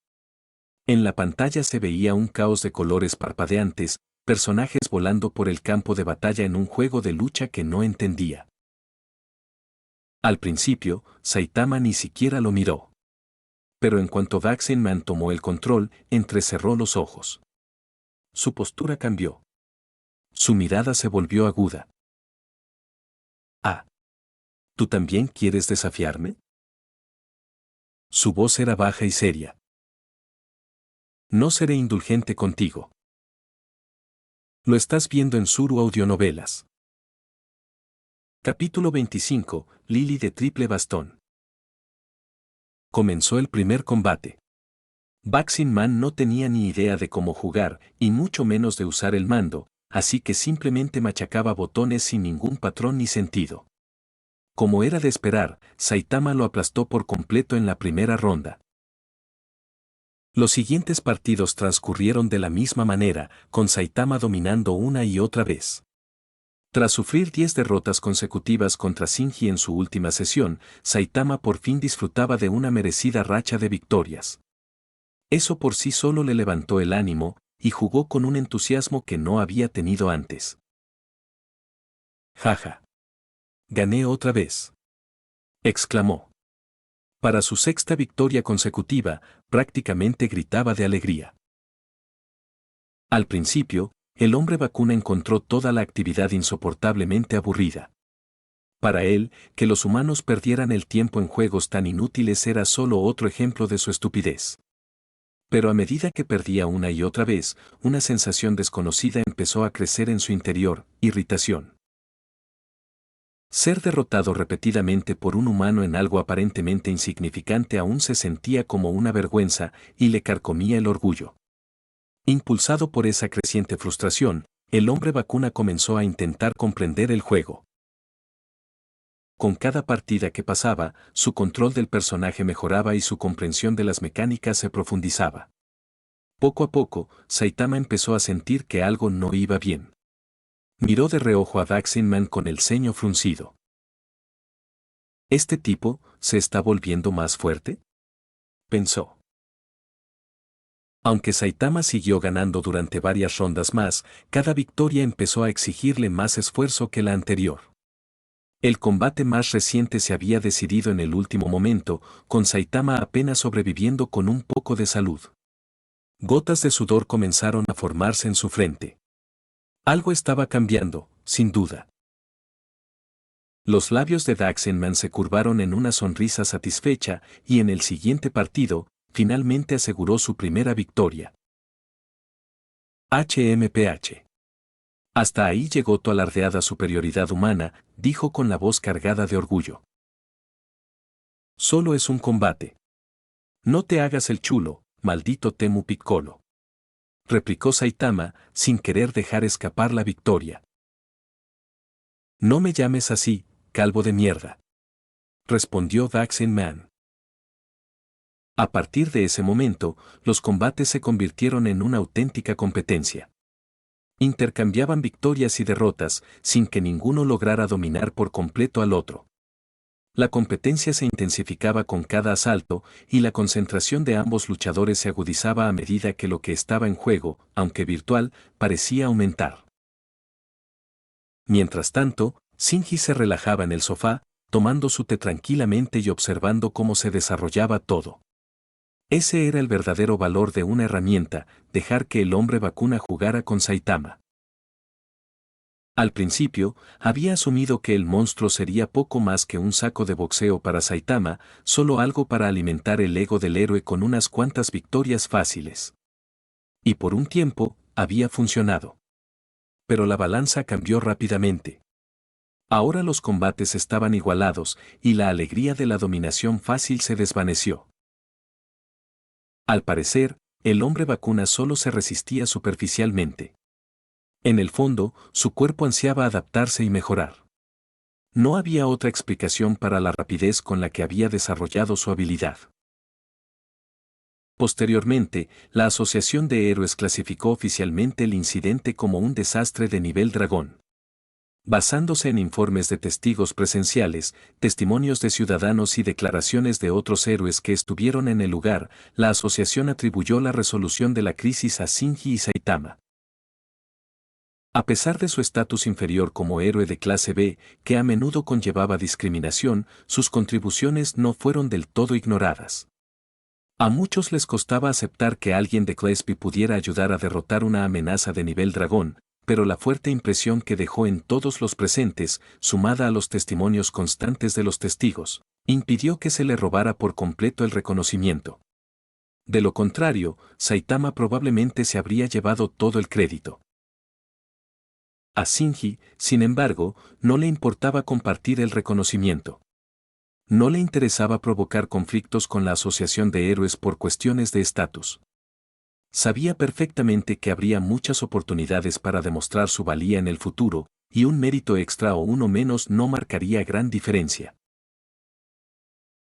En la pantalla se veía un caos de colores parpadeantes, personajes volando por el campo de batalla en un juego de lucha que no entendía. Al principio, Saitama ni siquiera lo miró. Pero en cuanto Daxinman tomó el control, entrecerró los ojos. Su postura cambió. Su mirada se volvió aguda. Ah. ¿Tú también quieres desafiarme? Su voz era baja y seria. No seré indulgente contigo. Lo estás viendo en Suru Audionovelas. Capítulo 25, Lily de triple bastón. Comenzó el primer combate. Baxin Man no tenía ni idea de cómo jugar, y mucho menos de usar el mando, así que simplemente machacaba botones sin ningún patrón ni sentido. Como era de esperar, Saitama lo aplastó por completo en la primera ronda. Los siguientes partidos transcurrieron de la misma manera, con Saitama dominando una y otra vez. Tras sufrir 10 derrotas consecutivas contra Shinji en su última sesión, Saitama por fin disfrutaba de una merecida racha de victorias. Eso por sí solo le levantó el ánimo, y jugó con un entusiasmo que no había tenido antes. Jaja. Gané otra vez. Exclamó. Para su sexta victoria consecutiva, prácticamente gritaba de alegría. Al principio, el hombre vacuna encontró toda la actividad insoportablemente aburrida. Para él, que los humanos perdieran el tiempo en juegos tan inútiles era solo otro ejemplo de su estupidez. Pero a medida que perdía una y otra vez, una sensación desconocida empezó a crecer en su interior, irritación. Ser derrotado repetidamente por un humano en algo aparentemente insignificante aún se sentía como una vergüenza y le carcomía el orgullo. Impulsado por esa creciente frustración, el hombre vacuna comenzó a intentar comprender el juego. Con cada partida que pasaba, su control del personaje mejoraba y su comprensión de las mecánicas se profundizaba. Poco a poco, Saitama empezó a sentir que algo no iba bien. Miró de reojo a Daxinman con el ceño fruncido. ¿Este tipo se está volviendo más fuerte?, pensó. Aunque Saitama siguió ganando durante varias rondas más, cada victoria empezó a exigirle más esfuerzo que la anterior. El combate más reciente se había decidido en el último momento, con Saitama apenas sobreviviendo con un poco de salud. Gotas de sudor comenzaron a formarse en su frente. Algo estaba cambiando, sin duda. Los labios de Daxenman se curvaron en una sonrisa satisfecha y en el siguiente partido, finalmente aseguró su primera victoria. HMPH. Hasta ahí llegó tu alardeada superioridad humana, dijo con la voz cargada de orgullo. Solo es un combate. No te hagas el chulo, maldito Temu Piccolo. Replicó Saitama, sin querer dejar escapar la victoria. No me llames así, calvo de mierda. Respondió Daxenman. A partir de ese momento, los combates se convirtieron en una auténtica competencia. Intercambiaban victorias y derrotas, sin que ninguno lograra dominar por completo al otro. La competencia se intensificaba con cada asalto, y la concentración de ambos luchadores se agudizaba a medida que lo que estaba en juego, aunque virtual, parecía aumentar. Mientras tanto, Shinji se relajaba en el sofá, tomando su té tranquilamente y observando cómo se desarrollaba todo. Ese era el verdadero valor de una herramienta, dejar que el hombre vacuna jugara con Saitama. Al principio, había asumido que el monstruo sería poco más que un saco de boxeo para Saitama, solo algo para alimentar el ego del héroe con unas cuantas victorias fáciles. Y por un tiempo, había funcionado. Pero la balanza cambió rápidamente. Ahora los combates estaban igualados, y la alegría de la dominación fácil se desvaneció. Al parecer, el hombre vacuna solo se resistía superficialmente. En el fondo, su cuerpo ansiaba adaptarse y mejorar. No había otra explicación para la rapidez con la que había desarrollado su habilidad. Posteriormente, la Asociación de Héroes clasificó oficialmente el incidente como un desastre de nivel dragón. Basándose en informes de testigos presenciales, testimonios de ciudadanos y declaraciones de otros héroes que estuvieron en el lugar, la asociación atribuyó la resolución de la crisis a Shinji y Saitama. A pesar de su estatus inferior como héroe de clase B, que a menudo conllevaba discriminación, sus contribuciones no fueron del todo ignoradas. A muchos les costaba aceptar que alguien de clase B pudiera ayudar a derrotar una amenaza de nivel dragón, pero la fuerte impresión que dejó en todos los presentes, sumada a los testimonios constantes de los testigos, impidió que se le robara por completo el reconocimiento. De lo contrario, Saitama probablemente se habría llevado todo el crédito. A Shinji, sin embargo, no le importaba compartir el reconocimiento. No le interesaba provocar conflictos con la asociación de héroes por cuestiones de estatus. Sabía perfectamente que habría muchas oportunidades para demostrar su valía en el futuro, y un mérito extra o uno menos no marcaría gran diferencia.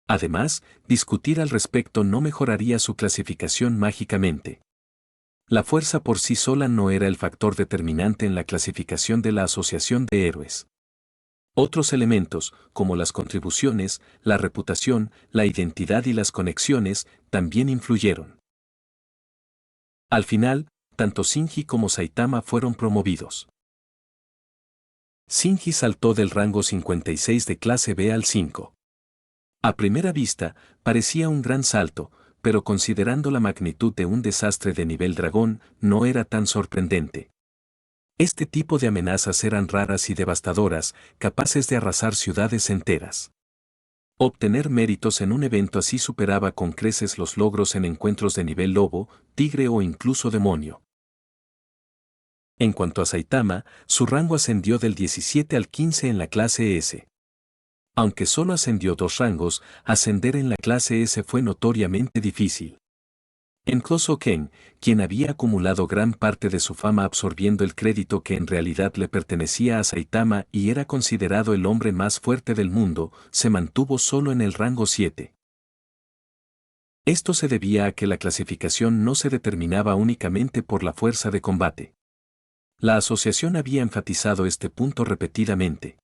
Además, discutir al respecto no mejoraría su clasificación mágicamente. La fuerza por sí sola no era el factor determinante en la clasificación de la asociación de héroes. Otros elementos, como las contribuciones, la reputación, la identidad y las conexiones, también influyeron. Al final, tanto Shinji como Saitama fueron promovidos. Shinji saltó del rango 56 de clase B al 5. A primera vista, parecía un gran salto, pero considerando la magnitud de un desastre de nivel dragón, no era tan sorprendente. Este tipo de amenazas eran raras y devastadoras, capaces de arrasar ciudades enteras. Obtener méritos en un evento así superaba con creces los logros en encuentros de nivel lobo, tigre o incluso demonio. En cuanto a Saitama, su rango ascendió del 17 al 15 en la clase S. Aunque solo ascendió 2 rangos, ascender en la clase S fue notoriamente difícil. En Kosoken, quien había acumulado gran parte de su fama absorbiendo el crédito que en realidad le pertenecía a Saitama y era considerado el hombre más fuerte del mundo, se mantuvo solo en el rango 7. Esto se debía a que la clasificación no se determinaba únicamente por la fuerza de combate. La asociación había enfatizado este punto repetidamente.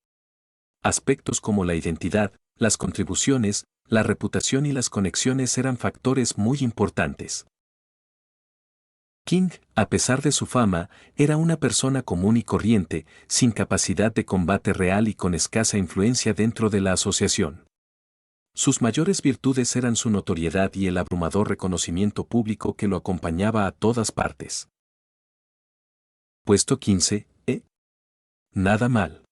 Aspectos como la identidad, las contribuciones, la reputación y las conexiones eran factores muy importantes. King, a pesar de su fama, era una persona común y corriente, sin capacidad de combate real y con escasa influencia dentro de la asociación. Sus mayores virtudes eran su notoriedad y el abrumador reconocimiento público que lo acompañaba a todas partes. Puesto 15, Nada mal.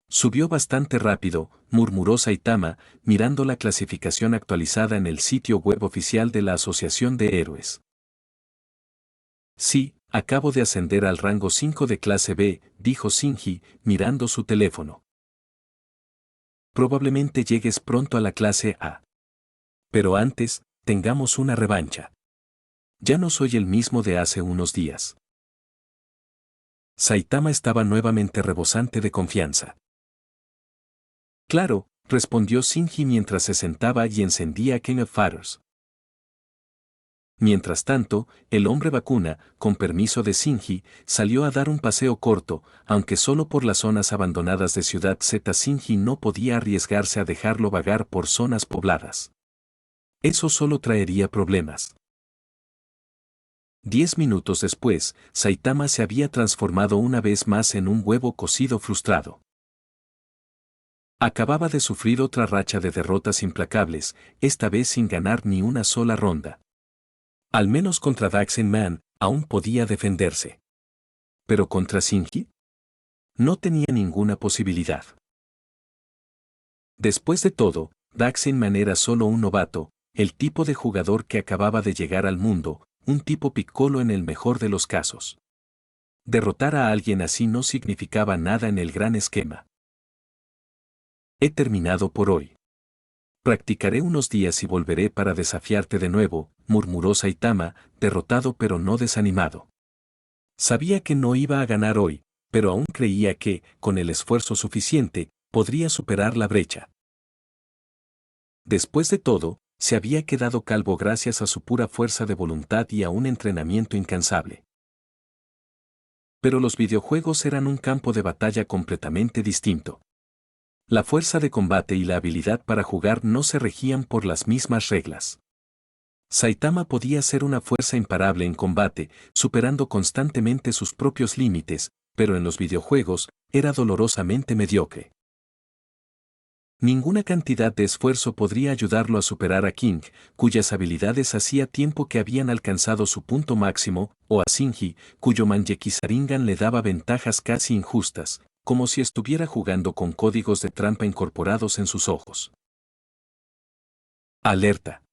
Subió bastante rápido, murmuró Saitama, mirando la clasificación actualizada en el sitio web oficial de la Asociación de Héroes. Sí, acabo de ascender al rango 5 de clase B, dijo Shinji, mirando su teléfono. Probablemente llegues pronto a la clase A. Pero antes, tengamos una revancha. Ya no soy el mismo de hace unos días. Saitama estaba nuevamente rebosante de confianza. Claro, respondió Shinji mientras se sentaba y encendía King of Fighters. Mientras tanto, el hombre vacuna, con permiso de Shinji, salió a dar un paseo corto, aunque solo por las zonas abandonadas de Ciudad Z. Shinji no podía arriesgarse a dejarlo vagar por zonas pobladas. Eso solo traería problemas. 10 minutos después, Saitama se había transformado una vez más en un huevo cocido frustrado. Acababa de sufrir otra racha de derrotas implacables, esta vez sin ganar ni una sola ronda. Al menos contra Daxin Man, aún podía defenderse. Pero contra Shinji, no tenía ninguna posibilidad. Después de todo, Daxin Man era solo un novato, el tipo de jugador que acababa de llegar al mundo, un tipo Piccolo en el mejor de los casos. Derrotar a alguien así no significaba nada en el gran esquema. He terminado por hoy. Practicaré unos días y volveré para desafiarte de nuevo, murmuró Saitama, derrotado pero no desanimado. Sabía que no iba a ganar hoy, pero aún creía que, con el esfuerzo suficiente, podría superar la brecha. Después de todo, se había quedado calvo gracias a su pura fuerza de voluntad y a un entrenamiento incansable. Pero los videojuegos eran un campo de batalla completamente distinto. La fuerza de combate y la habilidad para jugar no se regían por las mismas reglas. Saitama podía ser una fuerza imparable en combate, superando constantemente sus propios límites, pero en los videojuegos, era dolorosamente mediocre. Ninguna cantidad de esfuerzo podría ayudarlo a superar a King, cuyas habilidades hacía tiempo que habían alcanzado su punto máximo, o a Shinji, cuyo Manjeki Sharingan le daba ventajas casi injustas, como si estuviera jugando con códigos de trampa incorporados en sus ojos. Alerta.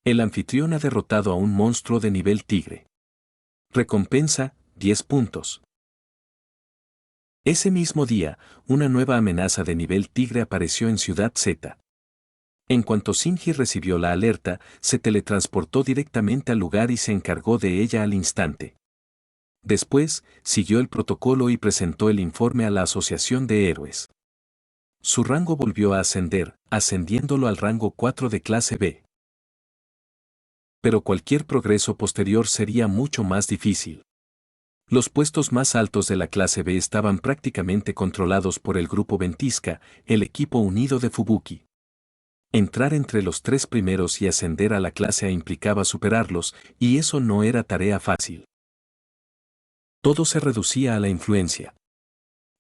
El anfitrión ha derrotado a un monstruo de nivel tigre. Recompensa, 10 puntos. Ese mismo día, una nueva amenaza de nivel tigre apareció en Ciudad Z. En cuanto Shinji recibió la alerta, se teletransportó directamente al lugar y se encargó de ella al instante. Después, siguió el protocolo y presentó el informe a la Asociación de Héroes. Su rango volvió a ascender, ascendiéndolo al rango 4 de clase B. Pero cualquier progreso posterior sería mucho más difícil. Los puestos más altos de la clase B estaban prácticamente controlados por el grupo Ventisca, el equipo unido de Fubuki. Entrar entre los 3 primeros y ascender a la clase A implicaba superarlos, y eso no era tarea fácil. Todo se reducía a la influencia.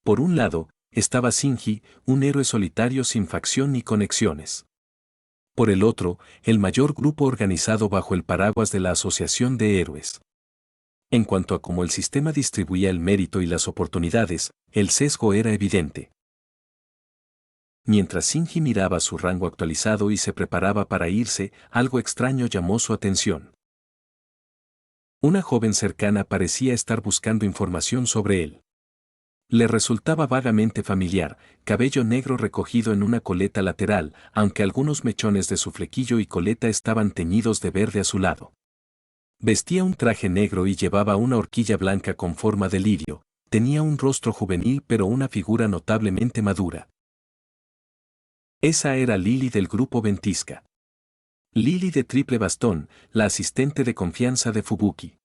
Por un lado, estaba Shinji, un héroe solitario sin facción ni conexiones. Por el otro, el mayor grupo organizado bajo el paraguas de la Asociación de Héroes. En cuanto a cómo el sistema distribuía el mérito y las oportunidades, el sesgo era evidente. Mientras Shinji miraba su rango actualizado y se preparaba para irse, algo extraño llamó su atención. Una joven cercana parecía estar buscando información sobre él. Le resultaba vagamente familiar, cabello negro recogido en una coleta lateral, aunque algunos mechones de su flequillo y coleta estaban teñidos de verde azulado. Vestía un traje negro y llevaba una horquilla blanca con forma de lirio. Tenía un rostro juvenil pero una figura notablemente madura. Esa era Lily del grupo Ventisca. Lily de Triple Bastón, la asistente de confianza de Fubuki.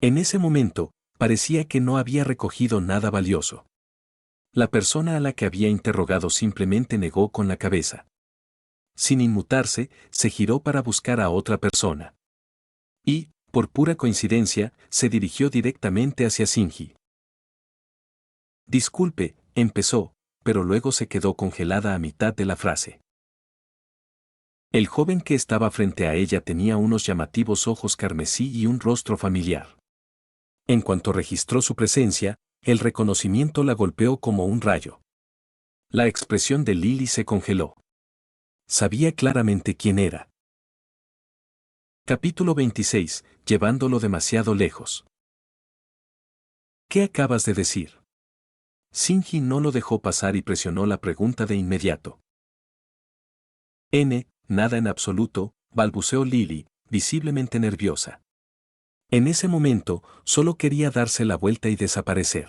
En ese momento, parecía que no había recogido nada valioso. La persona a la que había interrogado simplemente negó con la cabeza. Sin inmutarse, se giró para buscar a otra persona. Y, por pura coincidencia, se dirigió directamente hacia Shinji. Disculpe, empezó, pero luego se quedó congelada a mitad de la frase. El joven que estaba frente a ella tenía unos llamativos ojos carmesí y un rostro familiar. En cuanto registró su presencia, el reconocimiento la golpeó como un rayo. La expresión de Lily se congeló. Sabía claramente quién era. Capítulo 26. Llevándolo demasiado lejos. ¿Qué acabas de decir? Shinji no lo dejó pasar y presionó la pregunta de inmediato. Nada en absoluto, balbuceó Lily, visiblemente nerviosa. En ese momento, solo quería darse la vuelta y desaparecer.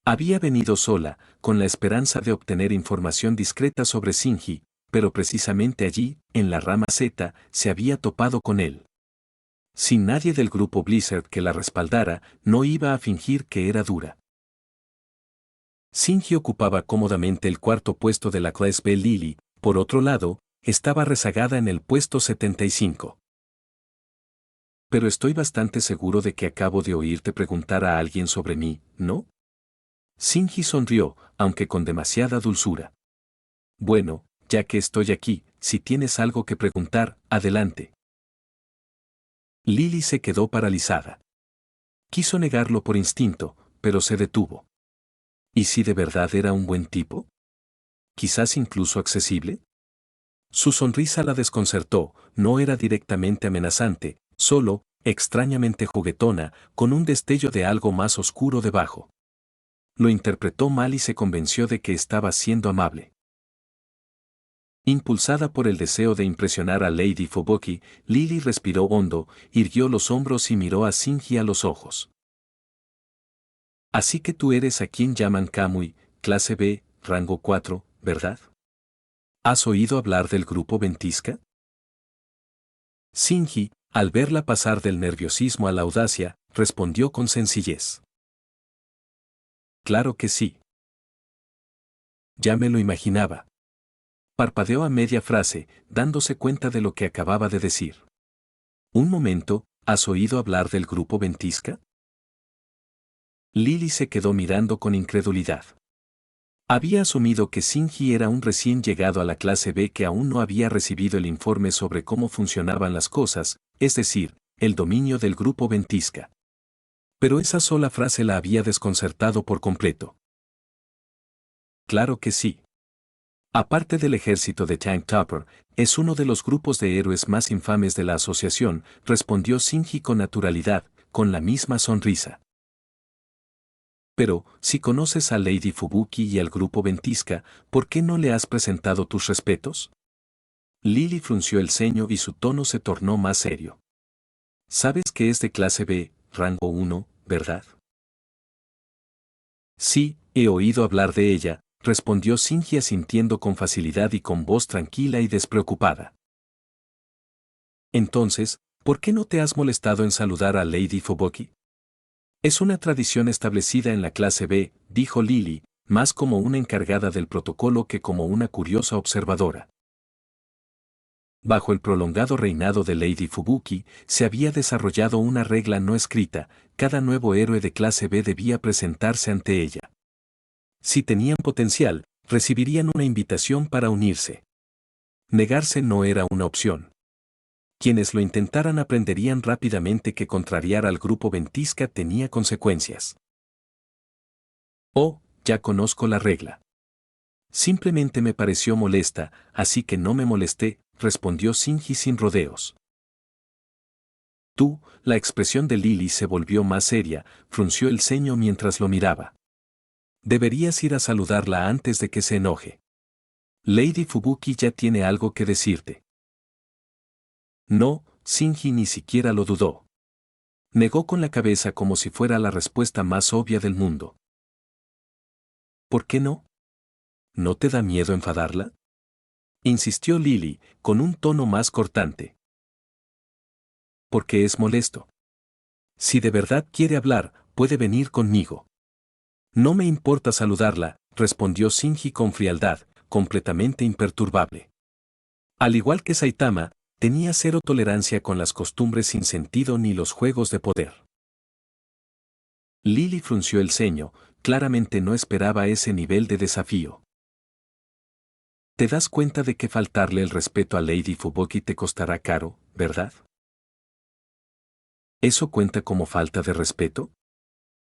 Había venido sola, con la esperanza de obtener información discreta sobre Shinji, pero precisamente allí, en la rama Z, se había topado con él. Sin nadie del grupo Blizzard que la respaldara, no iba a fingir que era dura. Shinji ocupaba cómodamente el cuarto puesto de la Clase B. Lily, por otro lado, estaba rezagada en el puesto 75. Pero estoy bastante seguro de que acabo de oírte preguntar a alguien sobre mí, ¿no? Shinji sonrió, aunque con demasiada dulzura. Bueno, ya que estoy aquí, si tienes algo que preguntar, adelante. Lily se quedó paralizada. Quiso negarlo por instinto, pero se detuvo. ¿Y si de verdad era un buen tipo? ¿Quizás incluso accesible? Su sonrisa la desconcertó, no era directamente amenazante, solo, extrañamente juguetona, con un destello de algo más oscuro debajo. Lo interpretó mal y se convenció de que estaba siendo amable. Impulsada por el deseo de impresionar a Lady Fubuki, Lily respiró hondo, irguió los hombros y miró a Shinji a los ojos. Así que tú eres a quien llaman Kamui, clase B, rango 4, ¿verdad? ¿Has oído hablar del grupo Ventisca? Shinji, al verla pasar del nerviosismo a la audacia, respondió con sencillez. Claro que sí. Ya me lo imaginaba. Parpadeó a media frase, dándose cuenta de lo que acababa de decir. Un momento, ¿has oído hablar del grupo Ventisca? Lily se quedó mirando con incredulidad. Había asumido que Shinji era un recién llegado a la clase B que aún no había recibido el informe sobre cómo funcionaban las cosas, es decir, el dominio del grupo Ventisca. Pero esa sola frase la había desconcertado por completo. Claro que sí. Aparte del ejército de Tank Topper, es uno de los grupos de héroes más infames de la asociación, respondió Shinji con naturalidad, con la misma sonrisa. Pero, si conoces a Lady Fubuki y al grupo Ventisca, ¿por qué no le has presentado tus respetos? Lily frunció el ceño y su tono se tornó más serio. Sabes que es de clase B, rango 1, ¿verdad? Sí, he oído hablar de ella, respondió Shinji asintiendo con facilidad y con voz tranquila y despreocupada. Entonces, ¿por qué no te has molestado en saludar a Lady Fubuki? Es una tradición establecida en la clase B, dijo Lily, más como una encargada del protocolo que como una curiosa observadora. Bajo el prolongado reinado de Lady Fubuki, se había desarrollado una regla no escrita: cada nuevo héroe de clase B debía presentarse ante ella. Si tenían potencial, recibirían una invitación para unirse. Negarse no era una opción. Quienes lo intentaran aprenderían rápidamente que contrariar al grupo ventisca tenía consecuencias. Oh, ya conozco la regla. Simplemente me pareció molesta, así que no me molesté, respondió Shinji sin rodeos. Tú, la expresión de Lily se volvió más seria, frunció el ceño mientras lo miraba. Deberías ir a saludarla antes de que se enoje. Lady Fubuki ya tiene algo que decirte. No, Shinji ni siquiera lo dudó. Negó con la cabeza como si fuera la respuesta más obvia del mundo. ¿Por qué no? ¿No te da miedo enfadarla? Insistió Lily, con un tono más cortante. Porque es molesto. Si de verdad quiere hablar, puede venir conmigo. No me importa saludarla, respondió Shinji con frialdad, completamente imperturbable. Al igual que Saitama, tenía cero tolerancia con las costumbres sin sentido ni los juegos de poder. Lily frunció el ceño, claramente no esperaba ese nivel de desafío. ¿Te das cuenta de que faltarle el respeto a Lady Fubuki te costará caro, verdad? ¿Eso cuenta como falta de respeto?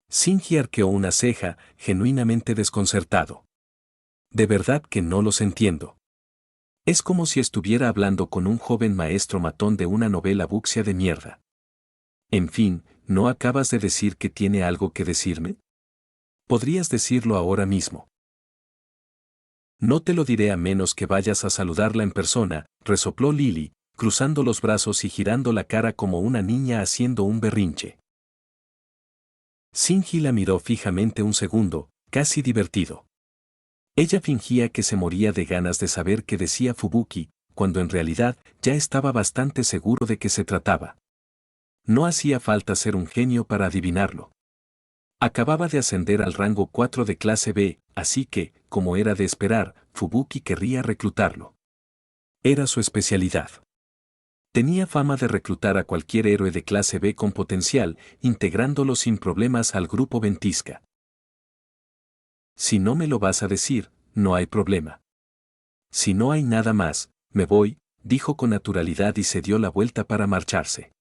Shinji arqueó una ceja, genuinamente desconcertado. De verdad que no los entiendo. Es como si estuviera hablando con un joven maestro matón de una novela buxia de mierda. En fin, ¿no acabas de decir que tiene algo que decirme? Podrías decirlo ahora mismo. No te lo diré a menos que vayas a saludarla en persona, resopló Lily, cruzando los brazos y girando la cara como una niña haciendo un berrinche. Shinji la miró fijamente un segundo, casi divertido. Ella fingía que se moría de ganas de saber qué decía Fubuki, cuando en realidad ya estaba bastante seguro de qué se trataba. No hacía falta ser un genio para adivinarlo. Acababa de ascender al rango 4 de clase B, así que, como era de esperar, Fubuki querría reclutarlo. Era su especialidad. Tenía fama de reclutar a cualquier héroe de clase B con potencial, integrándolo sin problemas al grupo ventisca. Si no me lo vas a decir, no hay problema. Si no hay nada más, me voy, dijo con naturalidad y se dio la vuelta para marcharse.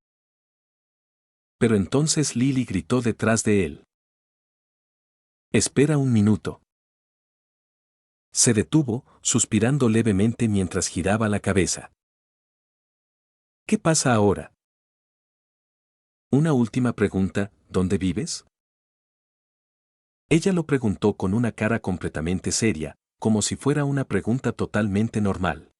Pero entonces Lily gritó detrás de él. Espera un minuto. Se detuvo, suspirando levemente mientras giraba la cabeza. ¿Qué pasa ahora? Una última pregunta, ¿dónde vives? Ella lo preguntó con una cara completamente seria, como si fuera una pregunta totalmente normal.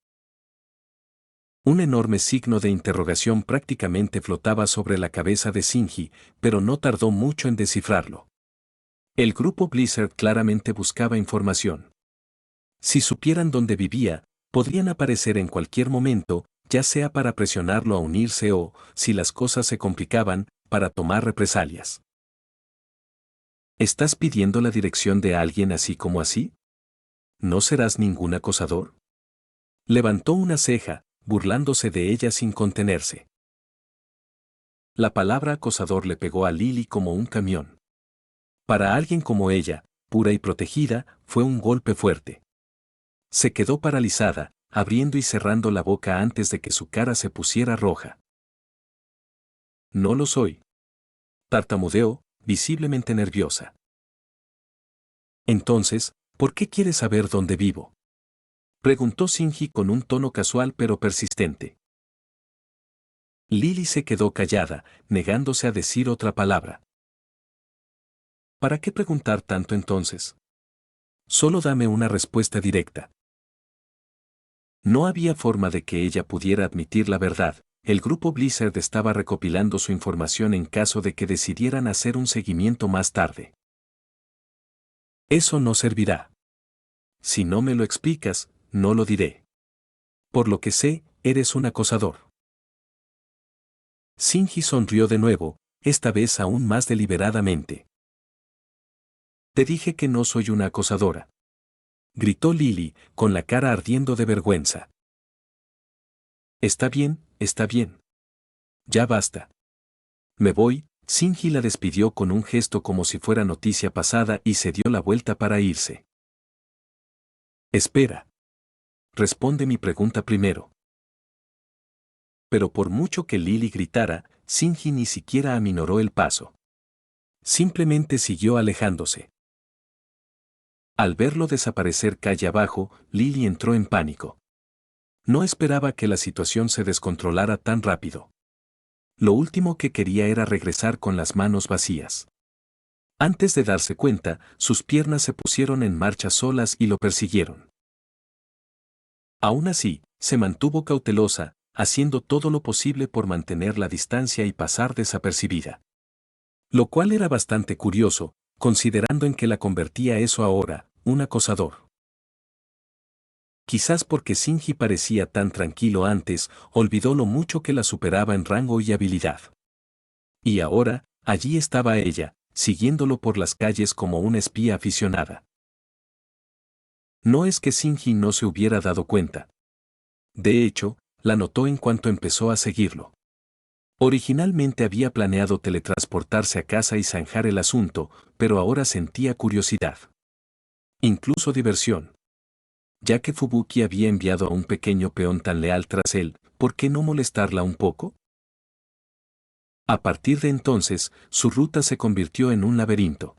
Un enorme signo de interrogación prácticamente flotaba sobre la cabeza de Shinji, pero no tardó mucho en descifrarlo. El grupo Blizzard claramente buscaba información. Si supieran dónde vivía, podrían aparecer en cualquier momento, ya sea para presionarlo a unirse o, si las cosas se complicaban, para tomar represalias. ¿Estás pidiendo la dirección de alguien así como así? ¿No serás ningún acosador? Levantó una ceja, burlándose de ella sin contenerse. La palabra acosador le pegó a Lily como un camión. Para alguien como ella, pura y protegida, fue un golpe fuerte. Se quedó paralizada, abriendo y cerrando la boca antes de que su cara se pusiera roja. No lo soy. Tartamudeó, visiblemente nerviosa. Entonces, ¿por qué quieres saber dónde vivo? Preguntó Shinji con un tono casual pero persistente. Lily se quedó callada, negándose a decir otra palabra. ¿Para qué preguntar tanto entonces? Solo dame una respuesta directa. No había forma de que ella pudiera admitir la verdad. El grupo Blizzard estaba recopilando su información en caso de que decidieran hacer un seguimiento más tarde. Eso no servirá. Si no me lo explicas, no lo diré. Por lo que sé, eres un acosador. Shinji sonrió de nuevo, esta vez aún más deliberadamente. Te dije que no soy una acosadora. Gritó Lily, con la cara ardiendo de vergüenza. Está bien, está bien. Ya basta. Me voy. Shinji la despidió con un gesto como si fuera noticia pasada y se dio la vuelta para irse. Espera. responde mi pregunta primero. Pero por mucho que Lily gritara, Shinji ni siquiera aminoró el paso. Simplemente siguió alejándose. Al verlo desaparecer calle abajo, Lily entró en pánico. No esperaba que la situación se descontrolara tan rápido. Lo último que quería era regresar con las manos vacías. Antes de darse cuenta, sus piernas se pusieron en marcha solas y lo persiguieron. Aún así, se mantuvo cautelosa, haciendo todo lo posible por mantener la distancia y pasar desapercibida. Lo cual era bastante curioso, considerando en que la convertía eso ahora, un acosador. Quizás porque Shinji parecía tan tranquilo antes, olvidó lo mucho que la superaba en rango y habilidad. Y ahora, allí estaba ella, siguiéndolo por las calles como una espía aficionada. No es que Shinji no se hubiera dado cuenta. De hecho, la notó en cuanto empezó a seguirlo. Originalmente había planeado teletransportarse a casa y zanjar el asunto, pero ahora sentía curiosidad. Incluso diversión. Ya que Fubuki había enviado a un pequeño peón tan leal tras él, ¿por qué no molestarla un poco? A partir de entonces, su ruta se convirtió en un laberinto.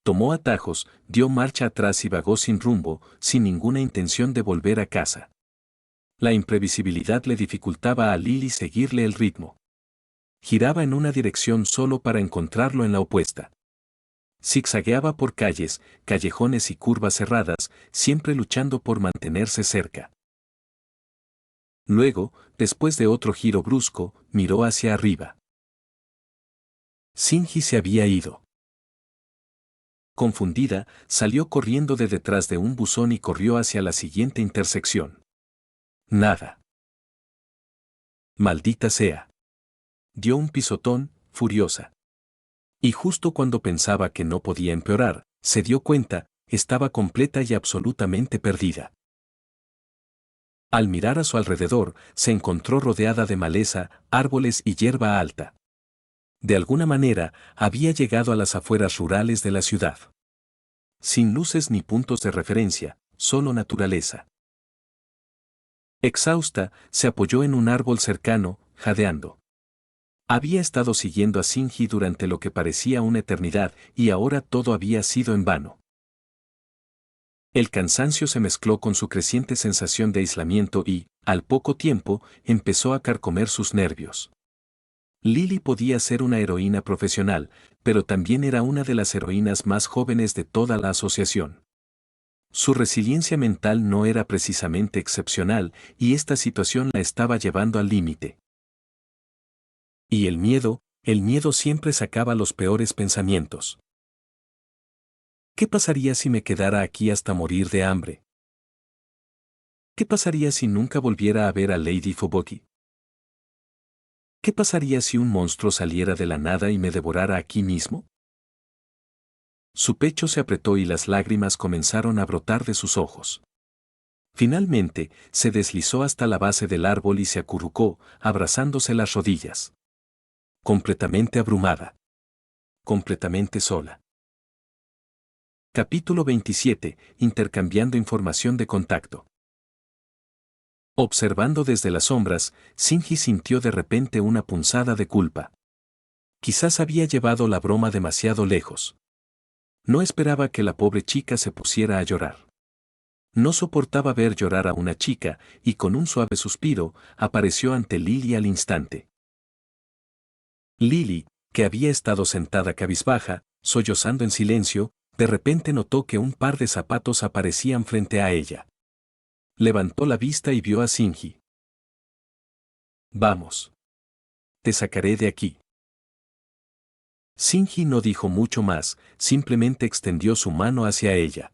Tomó atajos, dio marcha atrás y vagó sin rumbo, sin ninguna intención de volver a casa. La imprevisibilidad le dificultaba a Lily seguirle el ritmo. Giraba en una dirección solo para encontrarlo en la opuesta. Zigzagueaba por calles, callejones y curvas cerradas, siempre luchando por mantenerse cerca. Luego, después de otro giro brusco, miró hacia arriba. Shinji se había ido. Confundida, salió corriendo de detrás de un buzón y corrió hacia la siguiente intersección. Nada. Maldita sea. Dio un pisotón, furiosa. Y justo cuando pensaba que no podía empeorar, se dio cuenta, estaba completa y absolutamente perdida. Al mirar a su alrededor, se encontró rodeada de maleza, árboles y hierba alta. De alguna manera, había llegado a las afueras rurales de la ciudad. Sin luces ni puntos de referencia, solo naturaleza. Exhausta, se apoyó en un árbol cercano, jadeando. Había estado siguiendo a Shinji durante lo que parecía una eternidad y ahora todo había sido en vano. El cansancio se mezcló con su creciente sensación de aislamiento y, al poco tiempo, empezó a carcomer sus nervios. Lily podía ser una heroína profesional, pero también era una de las heroínas más jóvenes de toda la asociación. Su resiliencia mental no era precisamente excepcional y esta situación la estaba llevando al límite. Y el miedo siempre sacaba los peores pensamientos. ¿Qué pasaría si me quedara aquí hasta morir de hambre? ¿Qué pasaría si nunca volviera a ver a Lady Fubuki? ¿Qué pasaría si un monstruo saliera de la nada y me devorara aquí mismo? Su pecho se apretó y las lágrimas comenzaron a brotar de sus ojos. Finalmente, se deslizó hasta la base del árbol y se acurrucó, abrazándose las rodillas. Completamente abrumada. Completamente sola. Capítulo 27. Intercambiando información de contacto. Observando desde las sombras, Shinji sintió de repente una punzada de culpa. Quizás había llevado la broma demasiado lejos. No esperaba que la pobre chica se pusiera a llorar. No soportaba ver llorar a una chica, y con un suave suspiro, apareció ante Lily al instante. Lily, que había estado sentada cabizbaja, sollozando en silencio, de repente notó que un par de zapatos aparecían frente a ella. Levantó la vista y vio a Shinji. Vamos. Te sacaré de aquí. Shinji no dijo mucho más, simplemente extendió su mano hacia ella.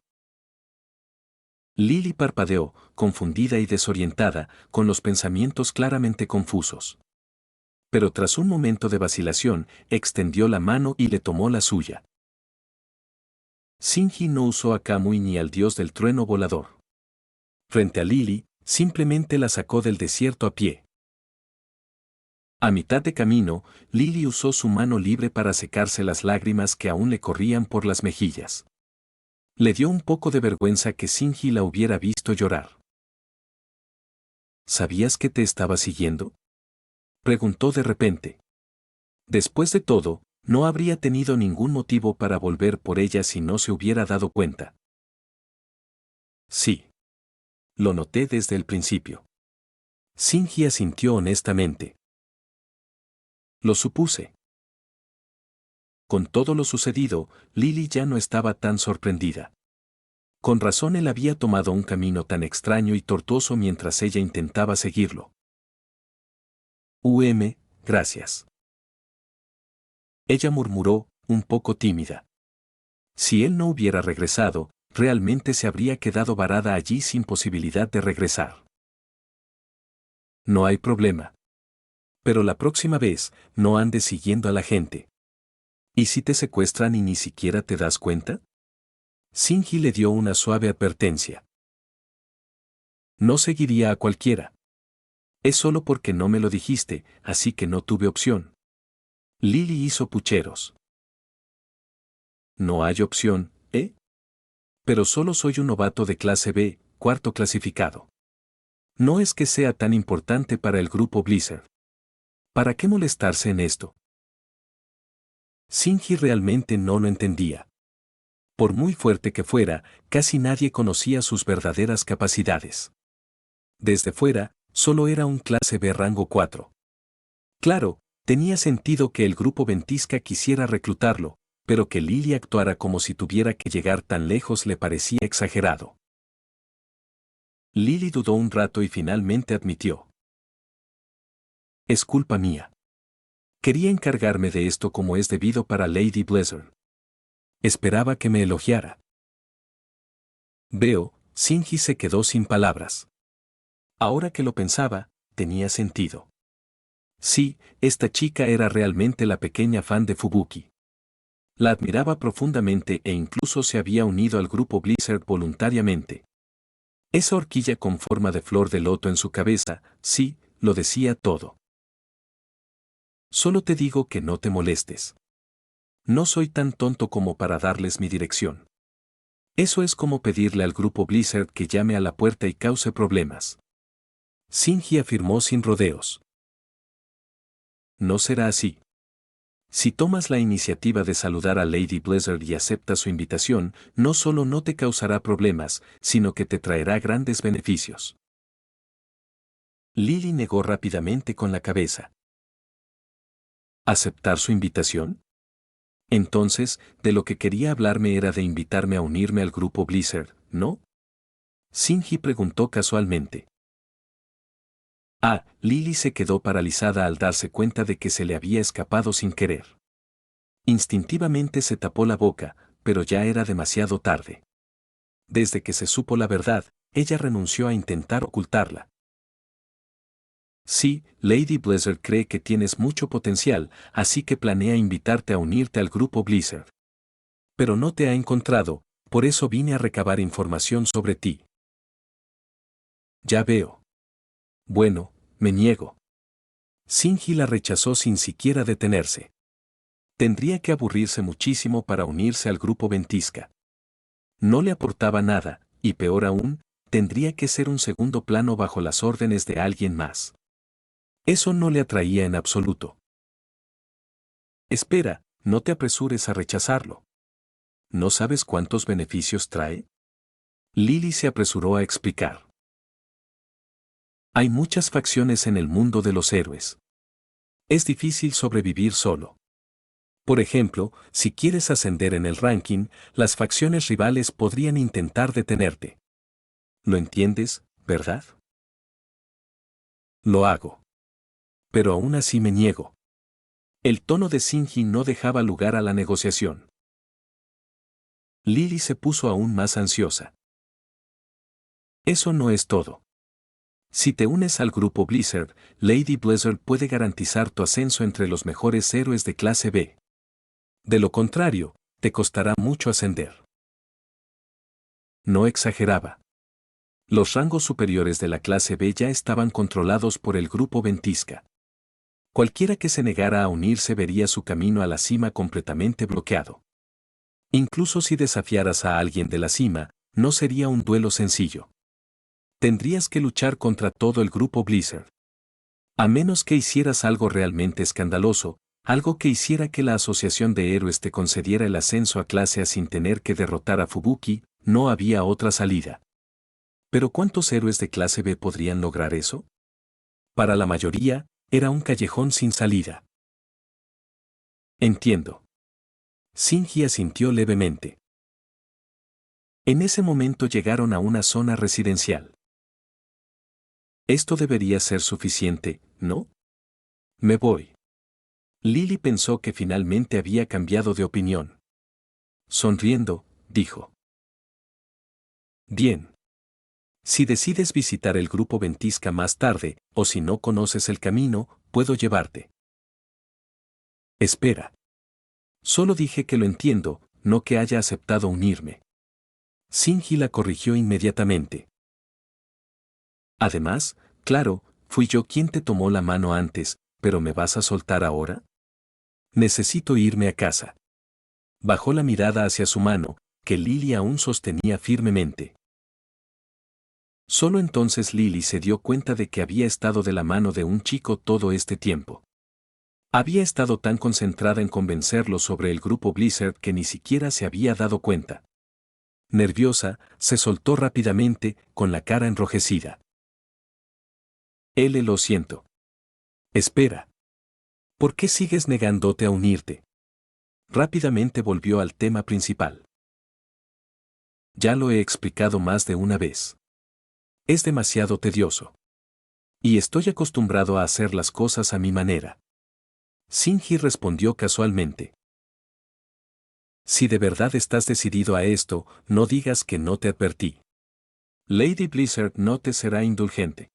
Lily parpadeó, confundida y desorientada, con los pensamientos claramente confusos. Pero tras un momento de vacilación, extendió la mano y le tomó la suya. Shinji no usó a Kamui ni al dios del trueno volador. Frente a Lily, simplemente la sacó del desierto a pie. A mitad de camino, Lily usó su mano libre para secarse las lágrimas que aún le corrían por las mejillas. Le dio un poco de vergüenza que Shinji la hubiera visto llorar. ¿Sabías que te estaba siguiendo? Preguntó de repente. Después de todo, no habría tenido ningún motivo para volver por ella si no se hubiera dado cuenta. Sí. Lo noté desde el principio. Shinji asintió honestamente. Lo supuse. Con todo lo sucedido, Lily ya no estaba tan sorprendida. Con razón él había tomado un camino tan extraño y tortuoso mientras ella intentaba seguirlo. Gracias. Ella murmuró, un poco tímida. Si él no hubiera regresado, realmente se habría quedado varada allí sin posibilidad de regresar. No hay problema. Pero la próxima vez, no andes siguiendo a la gente. ¿Y si te secuestran y ni siquiera te das cuenta? Shinji le dio una suave advertencia. No seguiría a cualquiera. Es solo porque no me lo dijiste, así que no tuve opción. Lily hizo pucheros. No hay opción, ¿eh? Pero solo soy un novato de clase B, cuarto clasificado. No es que sea tan importante para el grupo Blizzard. ¿Para qué molestarse en esto? Shinji realmente no lo entendía. Por muy fuerte que fuera, casi nadie conocía sus verdaderas capacidades. Desde fuera, solo era un clase B rango 4. Claro, tenía sentido que el grupo Ventisca quisiera reclutarlo, pero que Lily actuara como si tuviera que llegar tan lejos le parecía exagerado. Lily dudó un rato y finalmente admitió. Es culpa mía. Quería encargarme de esto como es debido para Lady Blizzard. Esperaba que me elogiara. Veo, Shinji se quedó sin palabras. Ahora que lo pensaba, tenía sentido. Sí, esta chica era realmente la pequeña fan de Fubuki. La admiraba profundamente e incluso se había unido al grupo Blizzard voluntariamente. Esa horquilla con forma de flor de loto en su cabeza, sí, lo decía todo. Solo te digo que no te molestes. No soy tan tonto como para darles mi dirección. Eso es como pedirle al grupo Blizzard que llame a la puerta y cause problemas. Shinji afirmó sin rodeos. No será así. Si tomas la iniciativa de saludar a Lady Blizzard y aceptas su invitación, no solo no te causará problemas, sino que te traerá grandes beneficios. Lily negó rápidamente con la cabeza. ¿Aceptar su invitación? Entonces, de lo que quería hablarme era de invitarme a unirme al grupo Blizzard, ¿no? Shinji preguntó casualmente. Lily se quedó paralizada al darse cuenta de que se le había escapado sin querer. Instintivamente se tapó la boca, pero ya era demasiado tarde. Desde que se supo la verdad, ella renunció a intentar ocultarla. Sí, Lady Blizzard cree que tienes mucho potencial, así que planea invitarte a unirte al grupo Blizzard. Pero no te ha encontrado, por eso vine a recabar información sobre ti. Ya veo. Bueno, me niego. Shinji la rechazó sin siquiera detenerse. Tendría que aburrirse muchísimo para unirse al grupo Ventisca. No le aportaba nada, y peor aún, tendría que ser un segundo plano bajo las órdenes de alguien más. Eso no le atraía en absoluto. Espera, no te apresures a rechazarlo. ¿No sabes cuántos beneficios trae? Lily se apresuró a explicar. Hay muchas facciones en el mundo de los héroes. Es difícil sobrevivir solo. Por ejemplo, si quieres ascender en el ranking, las facciones rivales podrían intentar detenerte. ¿Lo entiendes, verdad? Lo hago. Pero aún así me niego. El tono de Shinji no dejaba lugar a la negociación. Lily se puso aún más ansiosa. Eso no es todo. Si te unes al grupo Blizzard, Lady Blizzard puede garantizar tu ascenso entre los mejores héroes de clase B. De lo contrario, te costará mucho ascender. No exageraba. Los rangos superiores de la clase B ya estaban controlados por el grupo Ventisca. Cualquiera que se negara a unirse vería su camino a la cima completamente bloqueado. Incluso si desafiaras a alguien de la cima, no sería un duelo sencillo. Tendrías que luchar contra todo el grupo Blizzard. A menos que hicieras algo realmente escandaloso, algo que hiciera que la asociación de héroes te concediera el ascenso a clase A sin tener que derrotar a Fubuki, no había otra salida. ¿Pero cuántos héroes de clase B podrían lograr eso? Para la mayoría, era un callejón sin salida. Entiendo. Shinji asintió levemente. En ese momento llegaron a una zona residencial. Esto debería ser suficiente, ¿no? Me voy. Lily pensó que finalmente había cambiado de opinión. Sonriendo, dijo. Bien. Si decides visitar el grupo Ventisca más tarde, o si no conoces el camino, puedo llevarte. Espera. Solo dije que lo entiendo, no que haya aceptado unirme. Shinji la corrigió inmediatamente. Además, claro, fui yo quien te tomó la mano antes, pero ¿me vas a soltar ahora? Necesito irme a casa. Bajó la mirada hacia su mano, que Lily aún sostenía firmemente. Solo entonces Lily se dio cuenta de que había estado de la mano de un chico todo este tiempo. Había estado tan concentrada en convencerlo sobre el grupo Blizzard que ni siquiera se había dado cuenta. Nerviosa, se soltó rápidamente, con la cara enrojecida. Lo siento. Espera. ¿Por qué sigues negándote a unirte? Rápidamente volvió al tema principal. Ya lo he explicado más de una vez. Es demasiado tedioso. Y estoy acostumbrado a hacer las cosas a mi manera. Shinji respondió casualmente. Si de verdad estás decidido a esto, no digas que no te advertí. Lady Blizzard no te será indulgente.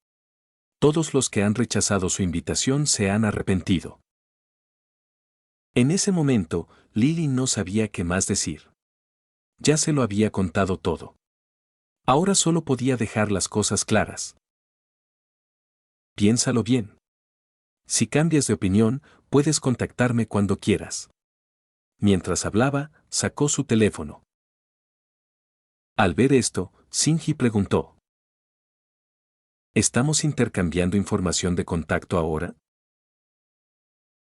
Todos los que han rechazado su invitación se han arrepentido. En ese momento, Lily no sabía qué más decir. Ya se lo había contado todo. Ahora solo podía dejar las cosas claras. Piénsalo bien. Si cambias de opinión, puedes contactarme cuando quieras. Mientras hablaba, sacó su teléfono. Al ver esto, Shinji preguntó. ¿Estamos intercambiando información de contacto ahora?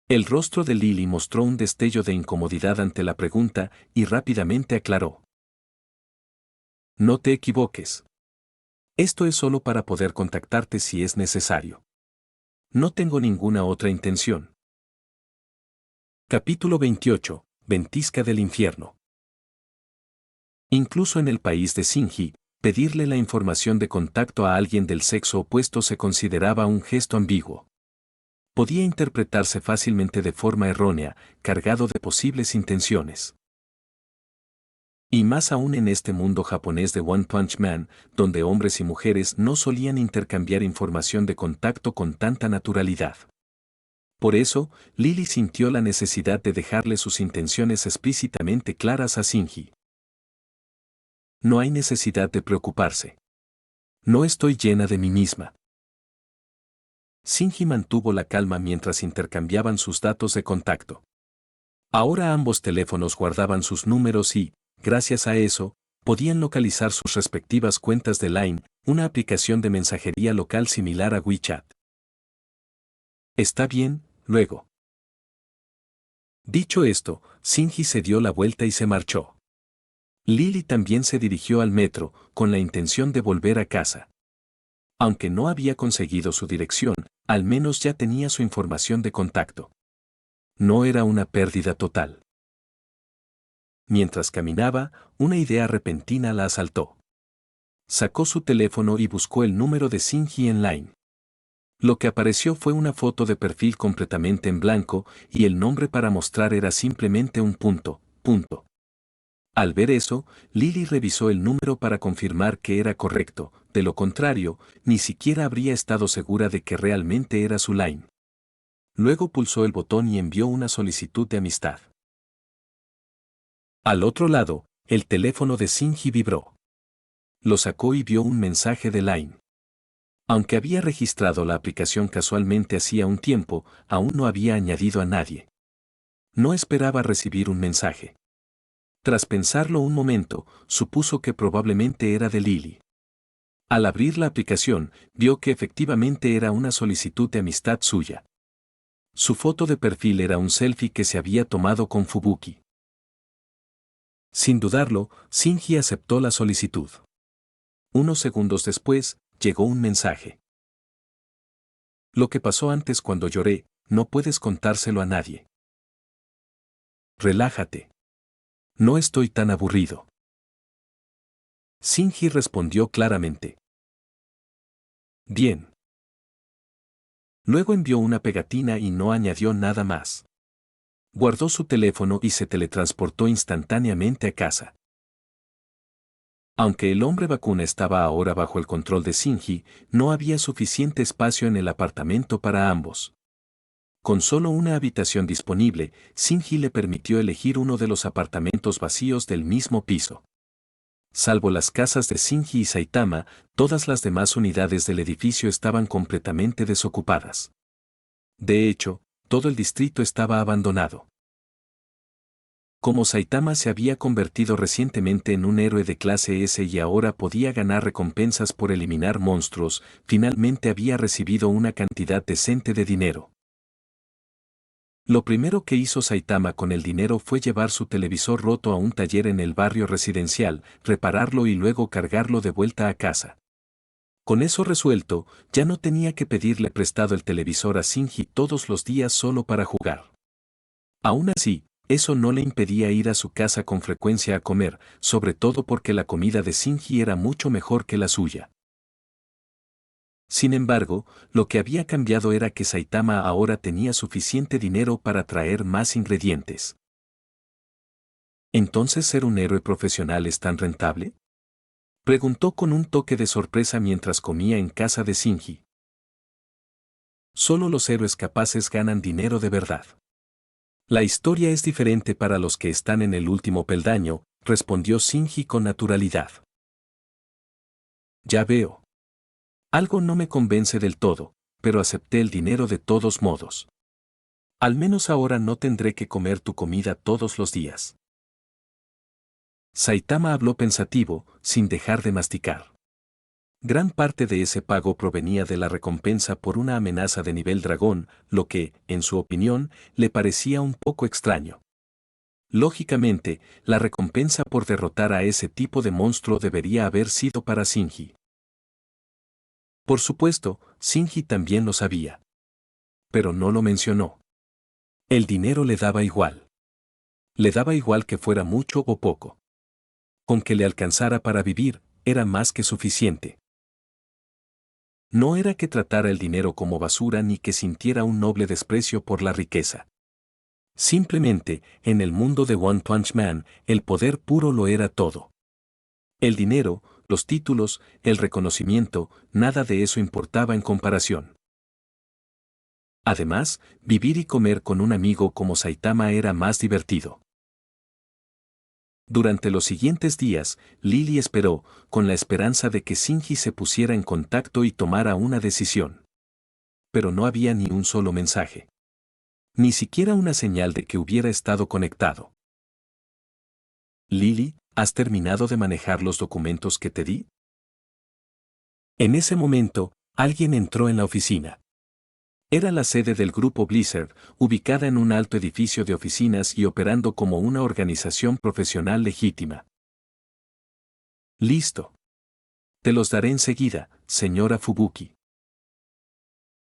El rostro de Lily mostró un destello de incomodidad ante la pregunta y rápidamente aclaró. No te equivoques. Esto es solo para poder contactarte si es necesario. No tengo ninguna otra intención. Capítulo 28. Ventisca del infierno. Incluso en el país de Shinji, pedirle la información de contacto a alguien del sexo opuesto se consideraba un gesto ambiguo. Podía interpretarse fácilmente de forma errónea, cargado de posibles intenciones. Y más aún en este mundo japonés de One Punch Man, donde hombres y mujeres no solían intercambiar información de contacto con tanta naturalidad. Por eso, Lily sintió la necesidad de dejarle sus intenciones explícitamente claras a Shinji. No hay necesidad de preocuparse. No estoy llena de mí misma. Shinji mantuvo la calma mientras intercambiaban sus datos de contacto. Ahora ambos teléfonos guardaban sus números y, gracias a eso, podían localizar sus respectivas cuentas de Line, una aplicación de mensajería local similar a WeChat. Está bien, luego. Dicho esto, Shinji se dio la vuelta y se marchó. Lily también se dirigió al metro, con la intención de volver a casa. Aunque no había conseguido su dirección, al menos ya tenía su información de contacto. No era una pérdida total. Mientras caminaba, una idea repentina la asaltó. Sacó su teléfono y buscó el número de Shinji en Line. Lo que apareció fue una foto de perfil completamente en blanco y el nombre para mostrar era simplemente un punto. Al ver eso, Lily revisó el número para confirmar que era correcto, de lo contrario, ni siquiera habría estado segura de que realmente era su Line. Luego pulsó el botón y envió una solicitud de amistad. Al otro lado, el teléfono de Shinji vibró. Lo sacó y vio un mensaje de Line. Aunque había registrado la aplicación casualmente hacía un tiempo, aún no había añadido a nadie. No esperaba recibir un mensaje. Tras pensarlo un momento, supuso que probablemente era de Lily. Al abrir la aplicación, vio que efectivamente era una solicitud de amistad suya. Su foto de perfil era un selfie que se había tomado con Fubuki. Sin dudarlo, Shinji aceptó la solicitud. Unos segundos después, llegó un mensaje. Lo que pasó antes cuando lloré, no puedes contárselo a nadie. Relájate. No estoy tan aburrido. Shinji respondió claramente. Bien. Luego envió una pegatina y no añadió nada más. Guardó su teléfono y se teletransportó instantáneamente a casa. Aunque el hombre vacuna estaba ahora bajo el control de Shinji, no había suficiente espacio en el apartamento para ambos. Con solo una habitación disponible, Shinji le permitió elegir uno de los apartamentos vacíos del mismo piso. Salvo las casas de Shinji y Saitama, todas las demás unidades del edificio estaban completamente desocupadas. De hecho, todo el distrito estaba abandonado. Como Saitama se había convertido recientemente en un héroe de clase S y ahora podía ganar recompensas por eliminar monstruos, finalmente había recibido una cantidad decente de dinero. Lo primero que hizo Saitama con el dinero fue llevar su televisor roto a un taller en el barrio residencial, repararlo y luego cargarlo de vuelta a casa. Con eso resuelto, ya no tenía que pedirle prestado el televisor a Shinji todos los días solo para jugar. Aún así, eso no le impedía ir a su casa con frecuencia a comer, sobre todo porque la comida de Shinji era mucho mejor que la suya. Sin embargo, lo que había cambiado era que Saitama ahora tenía suficiente dinero para traer más ingredientes. ¿Entonces ser un héroe profesional es tan rentable? Preguntó con un toque de sorpresa mientras comía en casa de Shinji. Solo los héroes capaces ganan dinero de verdad. La historia es diferente para los que están en el último peldaño, respondió Shinji con naturalidad. Ya veo. Algo no me convence del todo, pero acepté el dinero de todos modos. Al menos ahora no tendré que comer tu comida todos los días. Saitama habló pensativo, sin dejar de masticar. Gran parte de ese pago provenía de la recompensa por una amenaza de nivel dragón, lo que, en su opinión, le parecía un poco extraño. Lógicamente, la recompensa por derrotar a ese tipo de monstruo debería haber sido para Shinji. Por supuesto, Shinji también lo sabía. Pero no lo mencionó. El dinero le daba igual. Le daba igual que fuera mucho o poco. Con que le alcanzara para vivir, era más que suficiente. No era que tratara el dinero como basura ni que sintiera un noble desprecio por la riqueza. Simplemente, en el mundo de One Punch Man, el poder puro lo era todo. El dinero, los títulos, el reconocimiento, nada de eso importaba en comparación. Además, vivir y comer con un amigo como Saitama era más divertido. Durante los siguientes días, Lily esperó, con la esperanza de que Shinji se pusiera en contacto y tomara una decisión. Pero no había ni un solo mensaje. Ni siquiera una señal de que hubiera estado conectado. Lily, ¿has terminado de manejar los documentos que te di? En ese momento, alguien entró en la oficina. Era la sede del grupo Blizzard, ubicada en un alto edificio de oficinas y operando como una organización profesional legítima. Listo. Te los daré enseguida, señora Fubuki.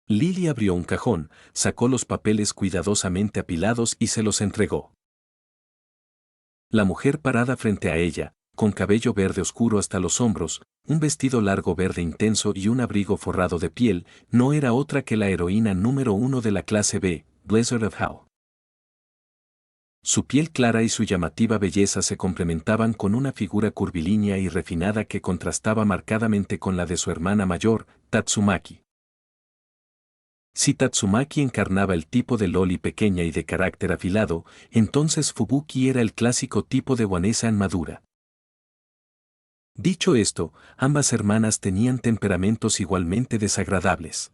Lily abrió un cajón, sacó los papeles cuidadosamente apilados y se los entregó. La mujer parada frente a ella, con cabello verde oscuro hasta los hombros, un vestido largo verde intenso y un abrigo forrado de piel, no era otra que la heroína número 1 de la clase B, Blizzard of Hao. Su piel clara y su llamativa belleza se complementaban con una figura curvilínea y refinada que contrastaba marcadamente con la de su hermana mayor, Tatsumaki. Si Tatsumaki encarnaba el tipo de loli pequeña y de carácter afilado, entonces Fubuki era el clásico tipo de Wanesa madura. Dicho esto, ambas hermanas tenían temperamentos igualmente desagradables.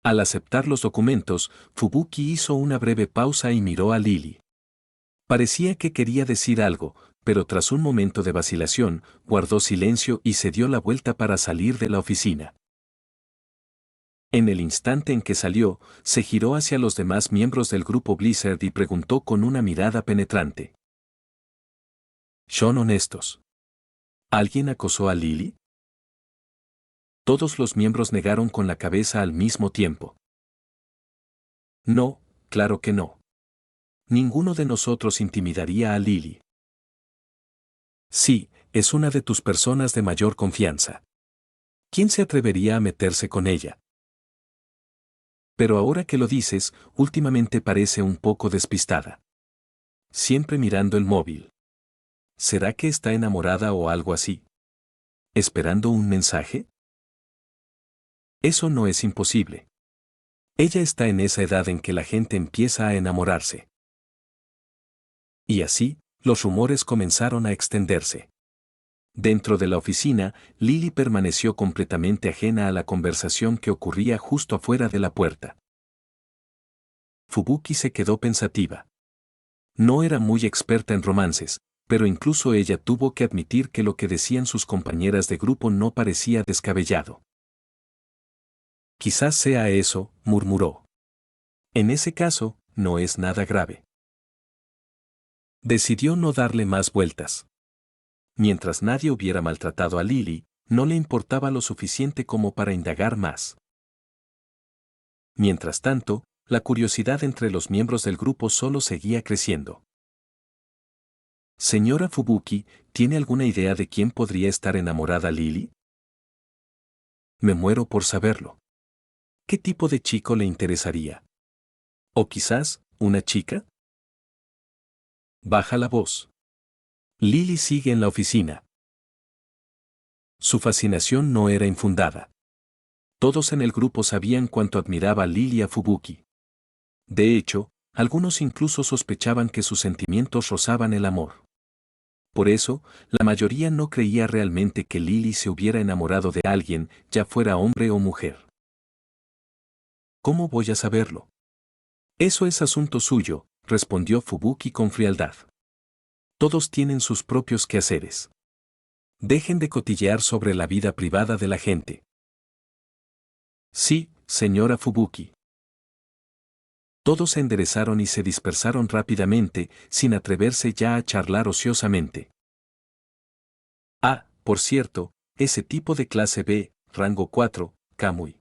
Al aceptar los documentos, Fubuki hizo una breve pausa y miró a Lily. Parecía que quería decir algo, pero tras un momento de vacilación, guardó silencio y se dio la vuelta para salir de la oficina. En el instante en que salió, se giró hacia los demás miembros del grupo Blizzard y preguntó con una mirada penetrante. ¿Son honestos? ¿Alguien acosó a Lily? Todos los miembros negaron con la cabeza al mismo tiempo. No, claro que no. Ninguno de nosotros intimidaría a Lily. Sí, es una de tus personas de mayor confianza. ¿Quién se atrevería a meterse con ella? Pero ahora que lo dices, últimamente parece un poco despistada. Siempre mirando el móvil. ¿Será que está enamorada o algo así? ¿Esperando un mensaje? Eso no es imposible. Ella está en esa edad en que la gente empieza a enamorarse. Y así, los rumores comenzaron a extenderse. Dentro de la oficina, Lily permaneció completamente ajena a la conversación que ocurría justo afuera de la puerta. Fubuki se quedó pensativa. No era muy experta en romances, pero incluso ella tuvo que admitir que lo que decían sus compañeras de grupo no parecía descabellado. Quizás sea eso, murmuró. En ese caso, no es nada grave. Decidió no darle más vueltas. Mientras nadie hubiera maltratado a Lily, no le importaba lo suficiente como para indagar más. Mientras tanto, la curiosidad entre los miembros del grupo solo seguía creciendo. Señora Fubuki, ¿tiene alguna idea de quién podría estar enamorada Lily? Me muero por saberlo. ¿Qué tipo de chico le interesaría? ¿O quizás, una chica? Baja la voz. Lily sigue en la oficina. Su fascinación no era infundada. Todos en el grupo sabían cuánto admiraba Lily a Fubuki. De hecho, algunos incluso sospechaban que sus sentimientos rozaban el amor. Por eso, la mayoría no creía realmente que Lily se hubiera enamorado de alguien, ya fuera hombre o mujer. ¿Cómo voy a saberlo? Eso es asunto suyo, respondió Fubuki con frialdad. Todos tienen sus propios quehaceres. Dejen de cotillear sobre la vida privada de la gente. Sí, señora Fubuki. Todos se enderezaron y se dispersaron rápidamente, sin atreverse ya a charlar ociosamente. Ah, por cierto, ese tipo de clase B, rango 4, Kamui.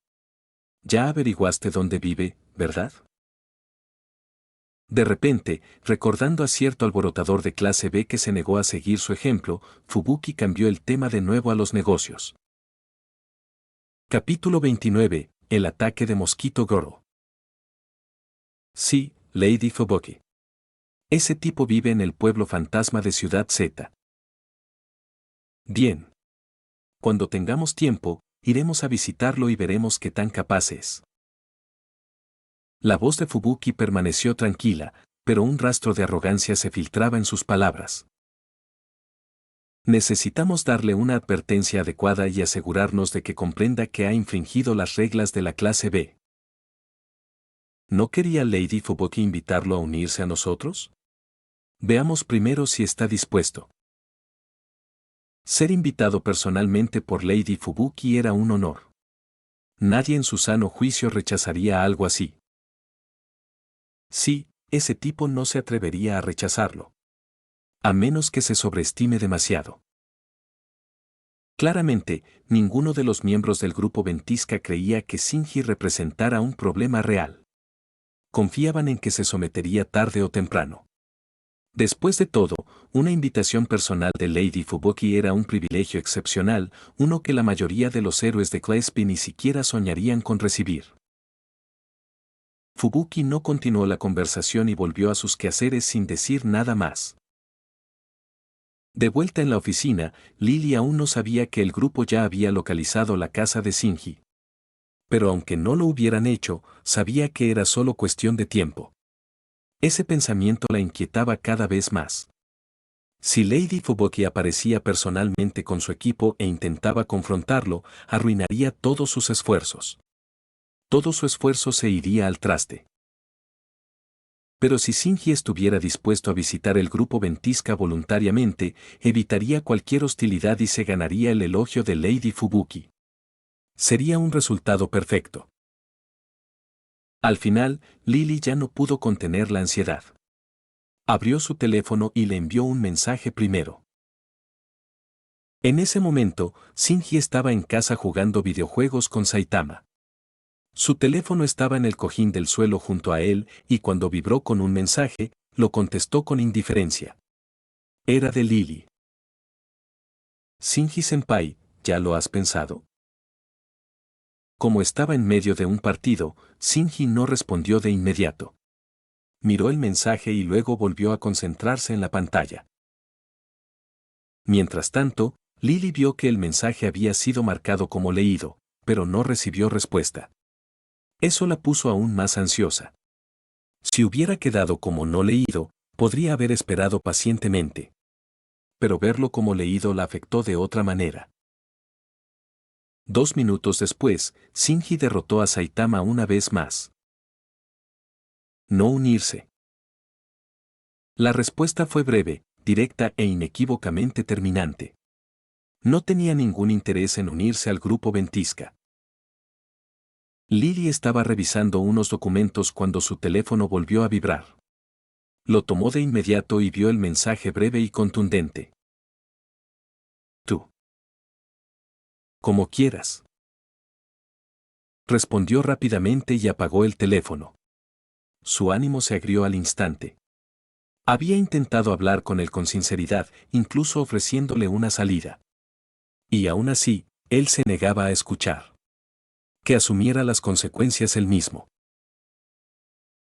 Ya averiguaste dónde vive, ¿verdad? De repente, recordando a cierto alborotador de clase B que se negó a seguir su ejemplo, Fubuki cambió el tema de nuevo a los negocios. Capítulo 29. El ataque de Mosquito Goro. Sí, Lady Fubuki. Ese tipo vive en el pueblo fantasma de Ciudad Z. Bien. Cuando tengamos tiempo, iremos a visitarlo y veremos qué tan capaz es. La voz de Fubuki permaneció tranquila, pero un rastro de arrogancia se filtraba en sus palabras. Necesitamos darle una advertencia adecuada y asegurarnos de que comprenda que ha infringido las reglas de la clase B. ¿No quería Lady Fubuki invitarlo a unirse a nosotros? Veamos primero si está dispuesto. Ser invitado personalmente por Lady Fubuki era un honor. Nadie en su sano juicio rechazaría algo así. Sí, ese tipo no se atrevería a rechazarlo. A menos que se sobreestime demasiado. Claramente, ninguno de los miembros del grupo Ventisca creía que Shinji representara un problema real. Confiaban en que se sometería tarde o temprano. Después de todo, una invitación personal de Lady Fubuki era un privilegio excepcional, uno que la mayoría de los héroes de clase B ni siquiera soñarían con recibir. Fubuki no continuó la conversación y volvió a sus quehaceres sin decir nada más. De vuelta en la oficina, Lily aún no sabía que el grupo ya había localizado la casa de Shinji. Pero aunque no lo hubieran hecho, sabía que era solo cuestión de tiempo. Ese pensamiento la inquietaba cada vez más. Si Lady Fubuki aparecía personalmente con su equipo e intentaba confrontarlo, arruinaría todos sus esfuerzos. Todo su esfuerzo se iría al traste. Pero si Shinji estuviera dispuesto a visitar el grupo Ventisca voluntariamente, evitaría cualquier hostilidad y se ganaría el elogio de Lady Fubuki. Sería un resultado perfecto. Al final, Lily ya no pudo contener la ansiedad. Abrió su teléfono y le envió un mensaje primero. En ese momento, Shinji estaba en casa jugando videojuegos con Saitama. Su teléfono estaba en el cojín del suelo junto a él y cuando vibró con un mensaje, lo contestó con indiferencia. Era de Lily. Shinji-senpai, ¿ya lo has pensado? Como estaba en medio de un partido, Shinji no respondió de inmediato. Miró el mensaje y luego volvió a concentrarse en la pantalla. Mientras tanto, Lily vio que el mensaje había sido marcado como leído, pero no recibió respuesta. Eso la puso aún más ansiosa. Si hubiera quedado como no leído, podría haber esperado pacientemente. Pero verlo como leído la afectó de otra manera. 2 minutos después, Shinji derrotó a Saitama una vez más. No unirse. La respuesta fue breve, directa e inequívocamente terminante. No tenía ningún interés en unirse al grupo Ventisca. Lily estaba revisando unos documentos cuando su teléfono volvió a vibrar. Lo tomó de inmediato y vio el mensaje breve y contundente. Tú. Como quieras. Respondió rápidamente y apagó el teléfono. Su ánimo se agrió al instante. Había intentado hablar con él con sinceridad, incluso ofreciéndole una salida. Y aún así, él se negaba a escuchar. Que asumiera las consecuencias él mismo.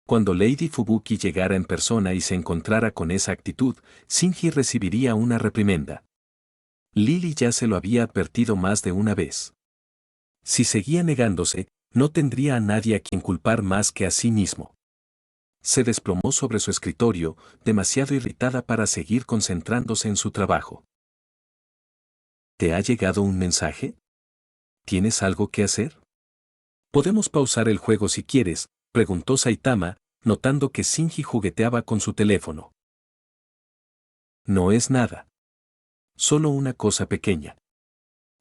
Cuando Lady Fubuki llegara en persona y se encontrara con esa actitud, Shinji recibiría una reprimenda. Lily ya se lo había advertido más de una vez. Si seguía negándose, no tendría a nadie a quien culpar más que a sí mismo. Se desplomó sobre su escritorio, demasiado irritada para seguir concentrándose en su trabajo. ¿Te ha llegado un mensaje? ¿Tienes algo que hacer? Podemos pausar el juego si quieres, preguntó Saitama, notando que Shinji jugueteaba con su teléfono. No es nada. Solo una cosa pequeña.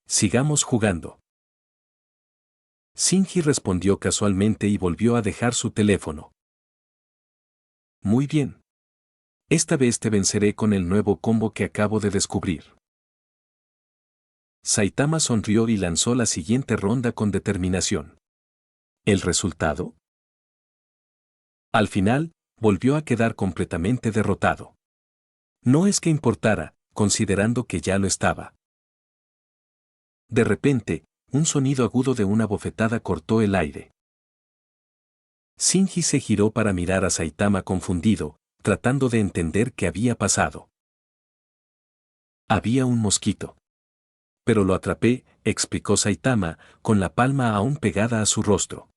Sigamos jugando. Shinji respondió casualmente y volvió a dejar su teléfono. Muy bien. Esta vez te venceré con el nuevo combo que acabo de descubrir. Saitama sonrió y lanzó la siguiente ronda con determinación. ¿El resultado? Al final, volvió a quedar completamente derrotado. No es que importara, considerando que ya lo estaba. De repente, un sonido agudo de una bofetada cortó el aire. Shinji se giró para mirar a Saitama confundido, tratando de entender qué había pasado. Había un mosquito. Pero lo atrapé, explicó Saitama, con la palma aún pegada a su rostro.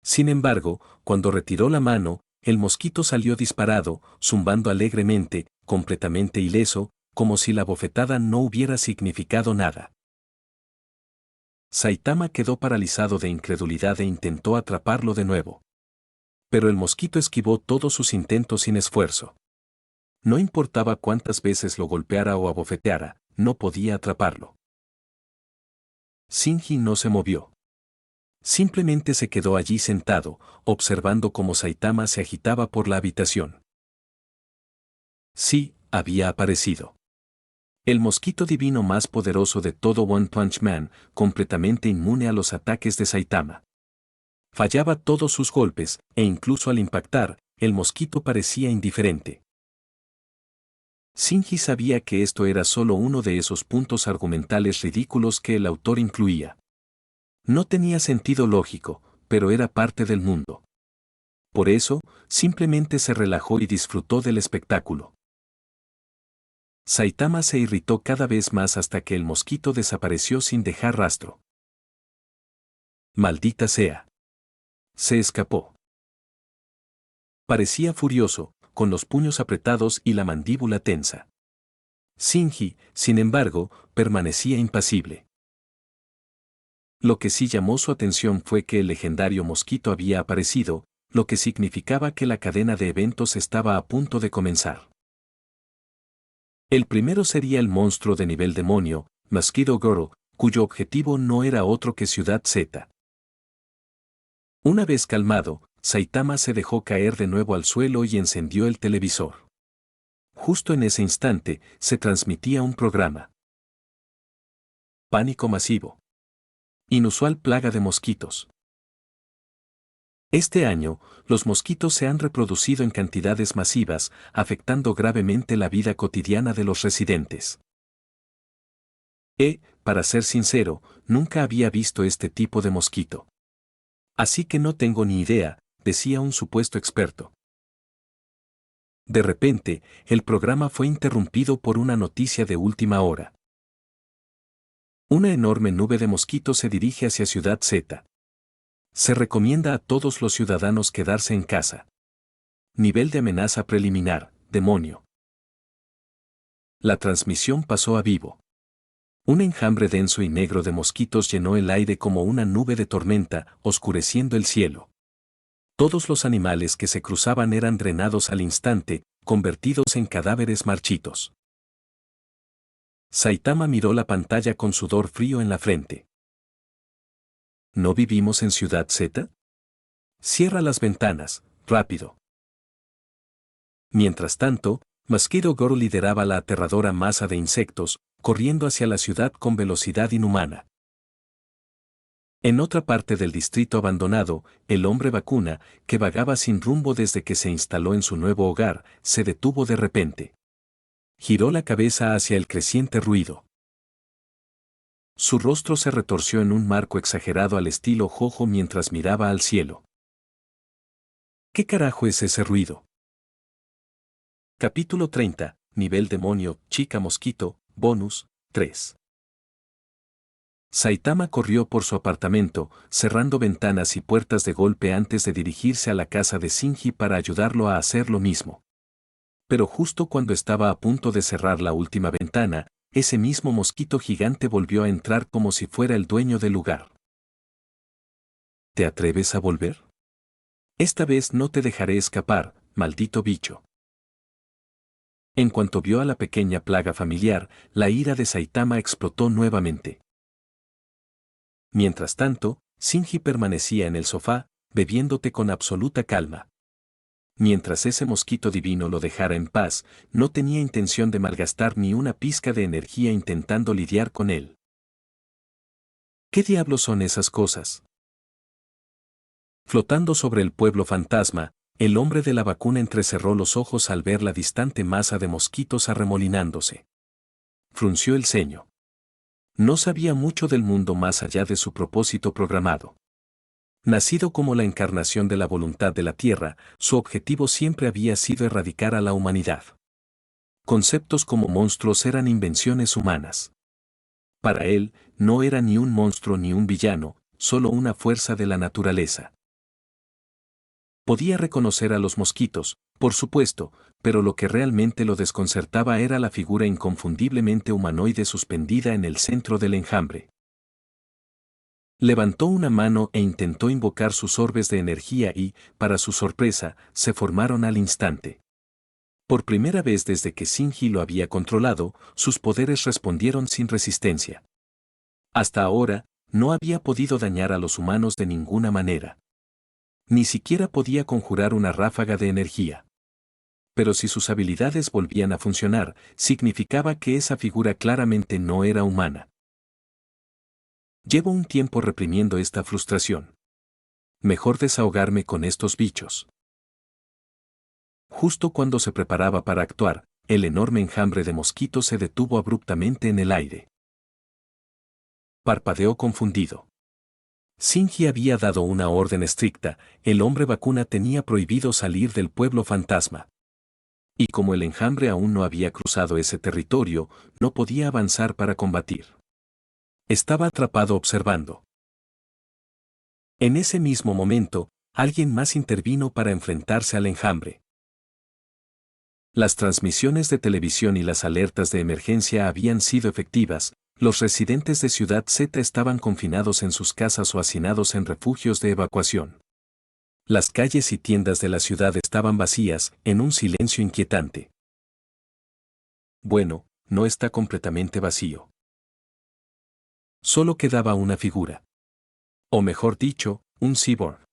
Sin embargo, cuando retiró la mano, el mosquito salió disparado, zumbando alegremente, completamente ileso, como si la bofetada no hubiera significado nada. Saitama quedó paralizado de incredulidad e intentó atraparlo de nuevo. Pero el mosquito esquivó todos sus intentos sin esfuerzo. No importaba cuántas veces lo golpeara o abofeteara, no podía atraparlo. Shinji no se movió. Simplemente se quedó allí sentado, observando cómo Saitama se agitaba por la habitación. Sí, había aparecido. El mosquito divino más poderoso de todo One Punch Man, completamente inmune a los ataques de Saitama. Fallaba todos sus golpes, e incluso al impactar, el mosquito parecía indiferente. Shinji sabía que esto era solo uno de esos puntos argumentales ridículos que el autor incluía. No tenía sentido lógico, pero era parte del mundo. Por eso, simplemente se relajó y disfrutó del espectáculo. Saitama se irritó cada vez más hasta que el mosquito desapareció sin dejar rastro. Maldita sea. Se escapó. Parecía furioso, con los puños apretados y la mandíbula tensa. Shinji, sin embargo, permanecía impasible. Lo que sí llamó su atención fue que el legendario mosquito había aparecido, lo que significaba que la cadena de eventos estaba a punto de comenzar. El primero sería el monstruo de nivel demonio, Mosquito Girl, cuyo objetivo no era otro que Ciudad Z. Una vez calmado, Saitama se dejó caer de nuevo al suelo y encendió el televisor. Justo en ese instante, se transmitía un programa. Pánico masivo. Inusual plaga de mosquitos. Este año, los mosquitos se han reproducido en cantidades masivas, afectando gravemente la vida cotidiana de los residentes. Para ser sincero, nunca había visto este tipo de mosquito. Así que no tengo ni idea, decía un supuesto experto. De repente, el programa fue interrumpido por una noticia de última hora. Una enorme nube de mosquitos se dirige hacia Ciudad Z. Se recomienda a todos los ciudadanos quedarse en casa. Nivel de amenaza preliminar, demonio. La transmisión pasó a vivo. Un enjambre denso y negro de mosquitos llenó el aire como una nube de tormenta, oscureciendo el cielo. Todos los animales que se cruzaban eran drenados al instante, convertidos en cadáveres marchitos. Saitama miró la pantalla con sudor frío en la frente. ¿No vivimos en Ciudad Z? Cierra las ventanas, rápido. Mientras tanto, Mosquito Girl lideraba la aterradora masa de insectos, corriendo hacia la ciudad con velocidad inhumana. En otra parte del distrito abandonado, el hombre vacuna, que vagaba sin rumbo desde que se instaló en su nuevo hogar, se detuvo de repente. Giró la cabeza hacia el creciente ruido. Su rostro se retorció en un marco exagerado al estilo Jojo mientras miraba al cielo. ¿Qué carajo es ese ruido? Capítulo 30, Nivel Demonio, Chica Mosquito, Bonus, 3. Saitama corrió por su apartamento, cerrando ventanas y puertas de golpe antes de dirigirse a la casa de Shinji para ayudarlo a hacer lo mismo. Pero justo cuando estaba a punto de cerrar la última ventana, ese mismo mosquito gigante volvió a entrar como si fuera el dueño del lugar. ¿Te atreves a volver? Esta vez no te dejaré escapar, maldito bicho. En cuanto vio a la pequeña plaga familiar, la ira de Saitama explotó nuevamente. Mientras tanto, Shinji permanecía en el sofá, bebiendo té con absoluta calma. Mientras ese mosquito divino lo dejara en paz, no tenía intención de malgastar ni una pizca de energía intentando lidiar con él. ¿Qué diablos son esas cosas? Flotando sobre el pueblo fantasma, el hombre de la vacuna entrecerró los ojos al ver la distante masa de mosquitos arremolinándose. Frunció el ceño. No sabía mucho del mundo más allá de su propósito programado. Nacido como la encarnación de la voluntad de la Tierra, su objetivo siempre había sido erradicar a la humanidad. Conceptos como monstruos eran invenciones humanas. Para él, no era ni un monstruo ni un villano, solo una fuerza de la naturaleza. Podía reconocer a los mosquitos, por supuesto, pero lo que realmente lo desconcertaba era la figura inconfundiblemente humanoide suspendida en el centro del enjambre. Levantó una mano e intentó invocar sus orbes de energía y, para su sorpresa, se formaron al instante. Por primera vez desde que Shinji lo había controlado, sus poderes respondieron sin resistencia. Hasta ahora, no había podido dañar a los humanos de ninguna manera. Ni siquiera podía conjurar una ráfaga de energía. Pero si sus habilidades volvían a funcionar, significaba que esa figura claramente no era humana. Llevo un tiempo reprimiendo esta frustración. Mejor desahogarme con estos bichos. Justo cuando se preparaba para actuar, el enorme enjambre de mosquitos se detuvo abruptamente en el aire. Parpadeó confundido. Shinji había dado una orden estricta, el hombre vacuna tenía prohibido salir del pueblo fantasma. Y como el enjambre aún no había cruzado ese territorio, no podía avanzar para combatir. Estaba atrapado observando. En ese mismo momento, alguien más intervino para enfrentarse al enjambre. Las transmisiones de televisión y las alertas de emergencia habían sido efectivas, los residentes de Ciudad Z estaban confinados en sus casas o hacinados en refugios de evacuación. Las calles y tiendas de la ciudad estaban vacías, en un silencio inquietante. Bueno, no está completamente vacío. Solo quedaba una figura. O mejor dicho, un cyborg.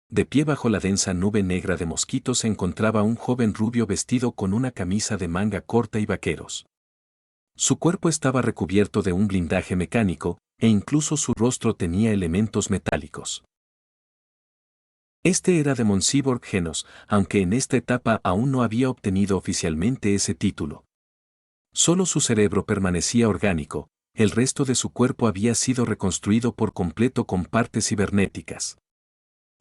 De pie bajo la densa nube negra de mosquitos se encontraba un joven rubio vestido con una camisa de manga corta y vaqueros. Su cuerpo estaba recubierto de un blindaje mecánico, e incluso su rostro tenía elementos metálicos. Este era Demon Cyborg Genos, aunque en esta etapa aún no había obtenido oficialmente ese título. Solo su cerebro permanecía orgánico, el resto de su cuerpo había sido reconstruido por completo con partes cibernéticas.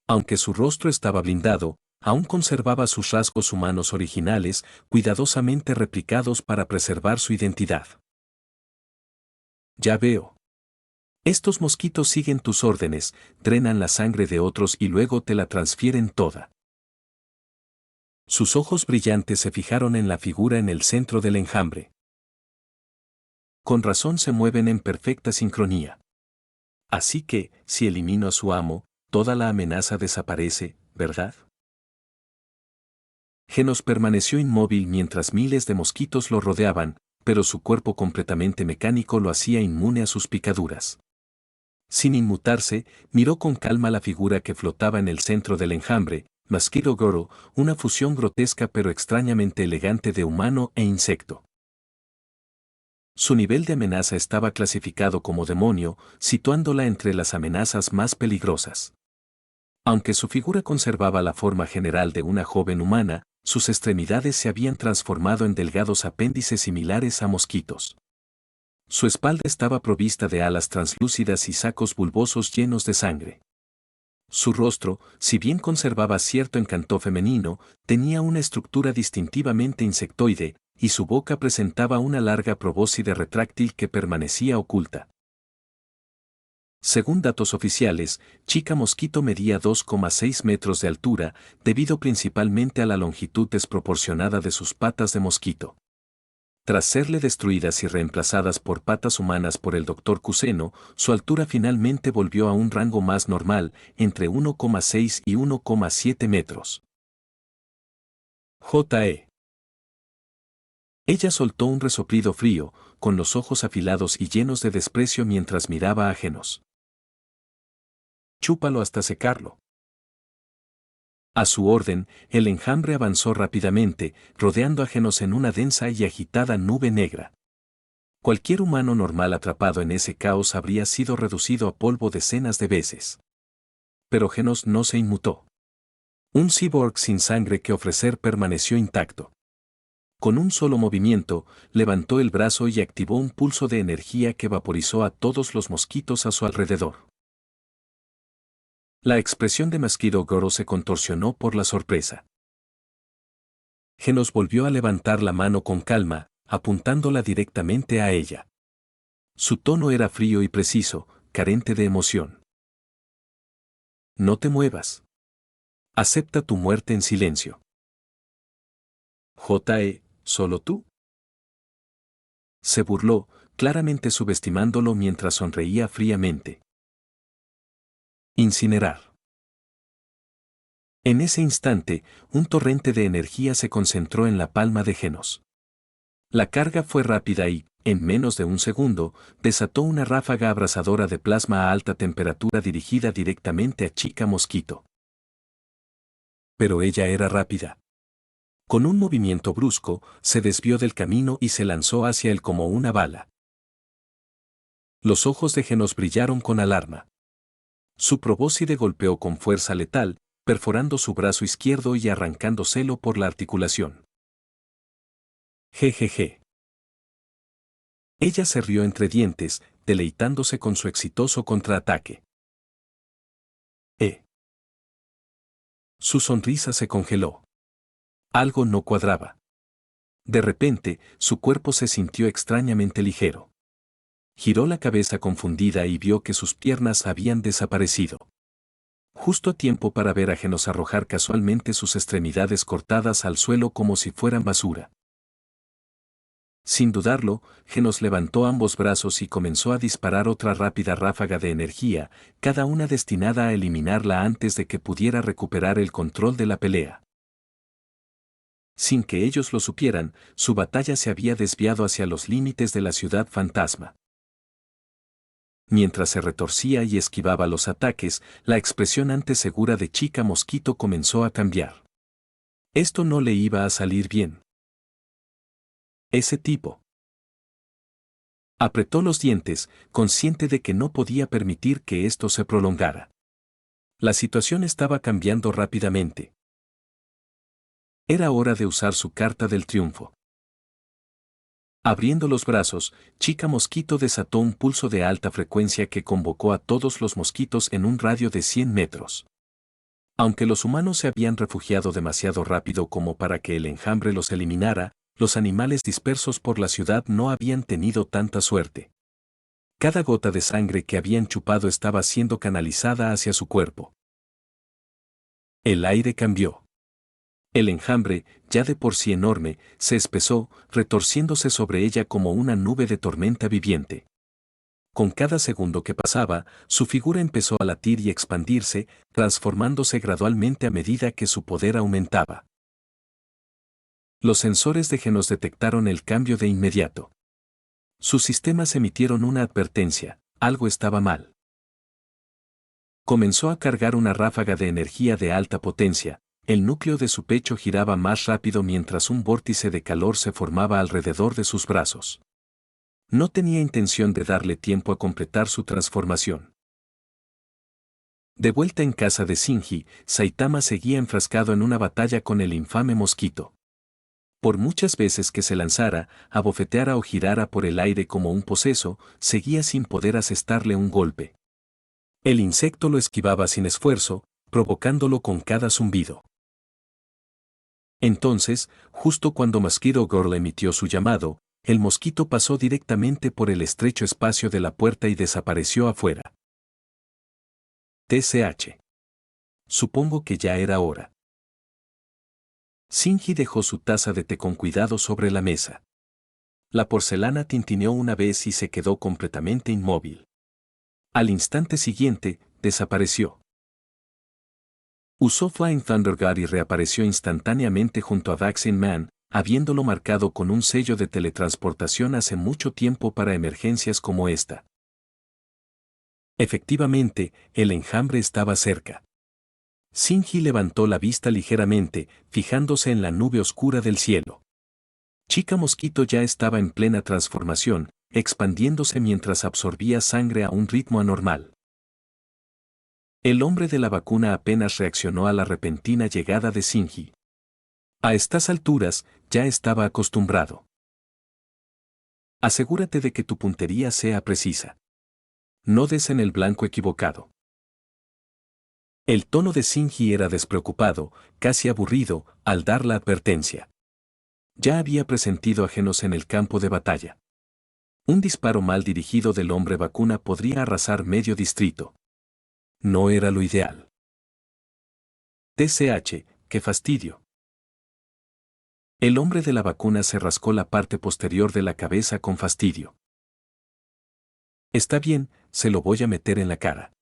Aunque su rostro estaba blindado, aún conservaba sus rasgos humanos originales, cuidadosamente replicados para preservar su identidad. Ya veo. Estos mosquitos siguen tus órdenes, drenan la sangre de otros y luego te la transfieren toda. Sus ojos brillantes se fijaron en la figura en el centro del enjambre. Con razón se mueven en perfecta sincronía. Así que, si elimino a su amo, toda la amenaza desaparece, ¿verdad? Genos permaneció inmóvil mientras miles de mosquitos lo rodeaban, pero su cuerpo completamente mecánico lo hacía inmune a sus picaduras. Sin inmutarse, miró con calma la figura que flotaba en el centro del enjambre, Mosquito Goro, una fusión grotesca pero extrañamente elegante de humano e insecto. Su nivel de amenaza estaba clasificado como demonio, situándola entre las amenazas más peligrosas. Aunque su figura conservaba la forma general de una joven humana, sus extremidades se habían transformado en delgados apéndices similares a mosquitos. Su espalda estaba provista de alas translúcidas y sacos bulbosos llenos de sangre. Su rostro, si bien conservaba cierto encanto femenino, tenía una estructura distintivamente insectoide, y su boca presentaba una larga probóscide retráctil que permanecía oculta. Según datos oficiales, Chica Mosquito medía 2,6 metros de altura, debido principalmente a la longitud desproporcionada de sus patas de mosquito. Tras serle destruidas y reemplazadas por patas humanas por el Dr. Kuseno, su altura finalmente volvió a un rango más normal, entre 1,6 y 1,7 metros. J.E. Ella soltó un resoplido frío, con los ojos afilados y llenos de desprecio mientras miraba a Genos. Chúpalo hasta secarlo. A su orden, el enjambre avanzó rápidamente, rodeando a Genos en una densa y agitada nube negra. Cualquier humano normal atrapado en ese caos habría sido reducido a polvo decenas de veces. Pero Genos no se inmutó. Un cyborg sin sangre que ofrecer permaneció intacto. Con un solo movimiento, levantó el brazo y activó un pulso de energía que vaporizó a todos los mosquitos a su alrededor. La expresión de Mosquito Goro se contorsionó por la sorpresa. Genos volvió a levantar la mano con calma, apuntándola directamente a ella. Su tono era frío y preciso, carente de emoción. No te muevas. Acepta tu muerte en silencio. J.E., ¿solo tú? Se burló, claramente subestimándolo mientras sonreía fríamente. Incinerar. En ese instante, un torrente de energía se concentró en la palma de Genos. La carga fue rápida y, en menos de un segundo, desató una ráfaga abrasadora de plasma a alta temperatura dirigida directamente a Chica Mosquito. Pero ella era rápida. Con un movimiento brusco, se desvió del camino y se lanzó hacia él como una bala. Los ojos de Genos brillaron con alarma. Su probóscide golpeó con fuerza letal, perforando su brazo izquierdo y arrancándoselo por la articulación. Jejeje. Ella se rió entre dientes, deleitándose con su exitoso contraataque. Su sonrisa se congeló. Algo no cuadraba. De repente, su cuerpo se sintió extrañamente ligero. Giró la cabeza confundida y vio que sus piernas habían desaparecido. Justo a tiempo para ver a Genos arrojar casualmente sus extremidades cortadas al suelo como si fueran basura. Sin dudarlo, Genos levantó ambos brazos y comenzó a disparar otra rápida ráfaga de energía, cada una destinada a eliminarla antes de que pudiera recuperar el control de la pelea. Sin que ellos lo supieran, su batalla se había desviado hacia los límites de la ciudad fantasma. Mientras se retorcía y esquivaba los ataques, la expresión antes segura de Chica Mosquito comenzó a cambiar. Esto no le iba a salir bien. Ese tipo. Apretó los dientes, consciente de que no podía permitir que esto se prolongara. La situación estaba cambiando rápidamente. Era hora de usar su carta del triunfo. Abriendo los brazos, Chica Mosquito desató un pulso de alta frecuencia que convocó a todos los mosquitos en un radio de 100 metros. Aunque los humanos se habían refugiado demasiado rápido como para que el enjambre los eliminara, los animales dispersos por la ciudad no habían tenido tanta suerte. Cada gota de sangre que habían chupado estaba siendo canalizada hacia su cuerpo. El aire cambió. El enjambre, ya de por sí enorme, se espesó, retorciéndose sobre ella como una nube de tormenta viviente. Con cada segundo que pasaba, su figura empezó a latir y expandirse, transformándose gradualmente a medida que su poder aumentaba. Los sensores de Genos detectaron el cambio de inmediato. Sus sistemas emitieron una advertencia: algo estaba mal. Comenzó a cargar una ráfaga de energía de alta potencia. El núcleo de su pecho giraba más rápido mientras un vórtice de calor se formaba alrededor de sus brazos. No tenía intención de darle tiempo a completar su transformación. De vuelta en casa de Shinji, Saitama seguía enfrascado en una batalla con el infame mosquito. Por muchas veces que se lanzara, abofeteara o girara por el aire como un poseso, seguía sin poder asestarle un golpe. El insecto lo esquivaba sin esfuerzo, provocándolo con cada zumbido. Entonces, justo cuando Mosquito Girl emitió su llamado, el mosquito pasó directamente por el estrecho espacio de la puerta y desapareció afuera. TCH. Supongo que ya era hora. Shinji dejó su taza de té con cuidado sobre la mesa. La porcelana tintineó una vez y se quedó completamente inmóvil. Al instante siguiente, desapareció. Usó Flying Thunder God y reapareció instantáneamente junto a Vaccine Man, habiéndolo marcado con un sello de teletransportación hace mucho tiempo para emergencias como esta. Efectivamente, el enjambre estaba cerca. Shinji levantó la vista ligeramente, fijándose en la nube oscura del cielo. Chica Mosquito ya estaba en plena transformación, expandiéndose mientras absorbía sangre a un ritmo anormal. El hombre de la vacuna apenas reaccionó a la repentina llegada de Shinji. A estas alturas, ya estaba acostumbrado. Asegúrate de que tu puntería sea precisa. No des en el blanco equivocado. El tono de Shinji era despreocupado, casi aburrido, al dar la advertencia. Ya había presentido a Genos en el campo de batalla. Un disparo mal dirigido del hombre vacuna podría arrasar medio distrito. No era lo ideal. TCH, qué fastidio. El hombre de la vacuna se rascó la parte posterior de la cabeza con fastidio. Está bien, se lo voy a meter en la cara.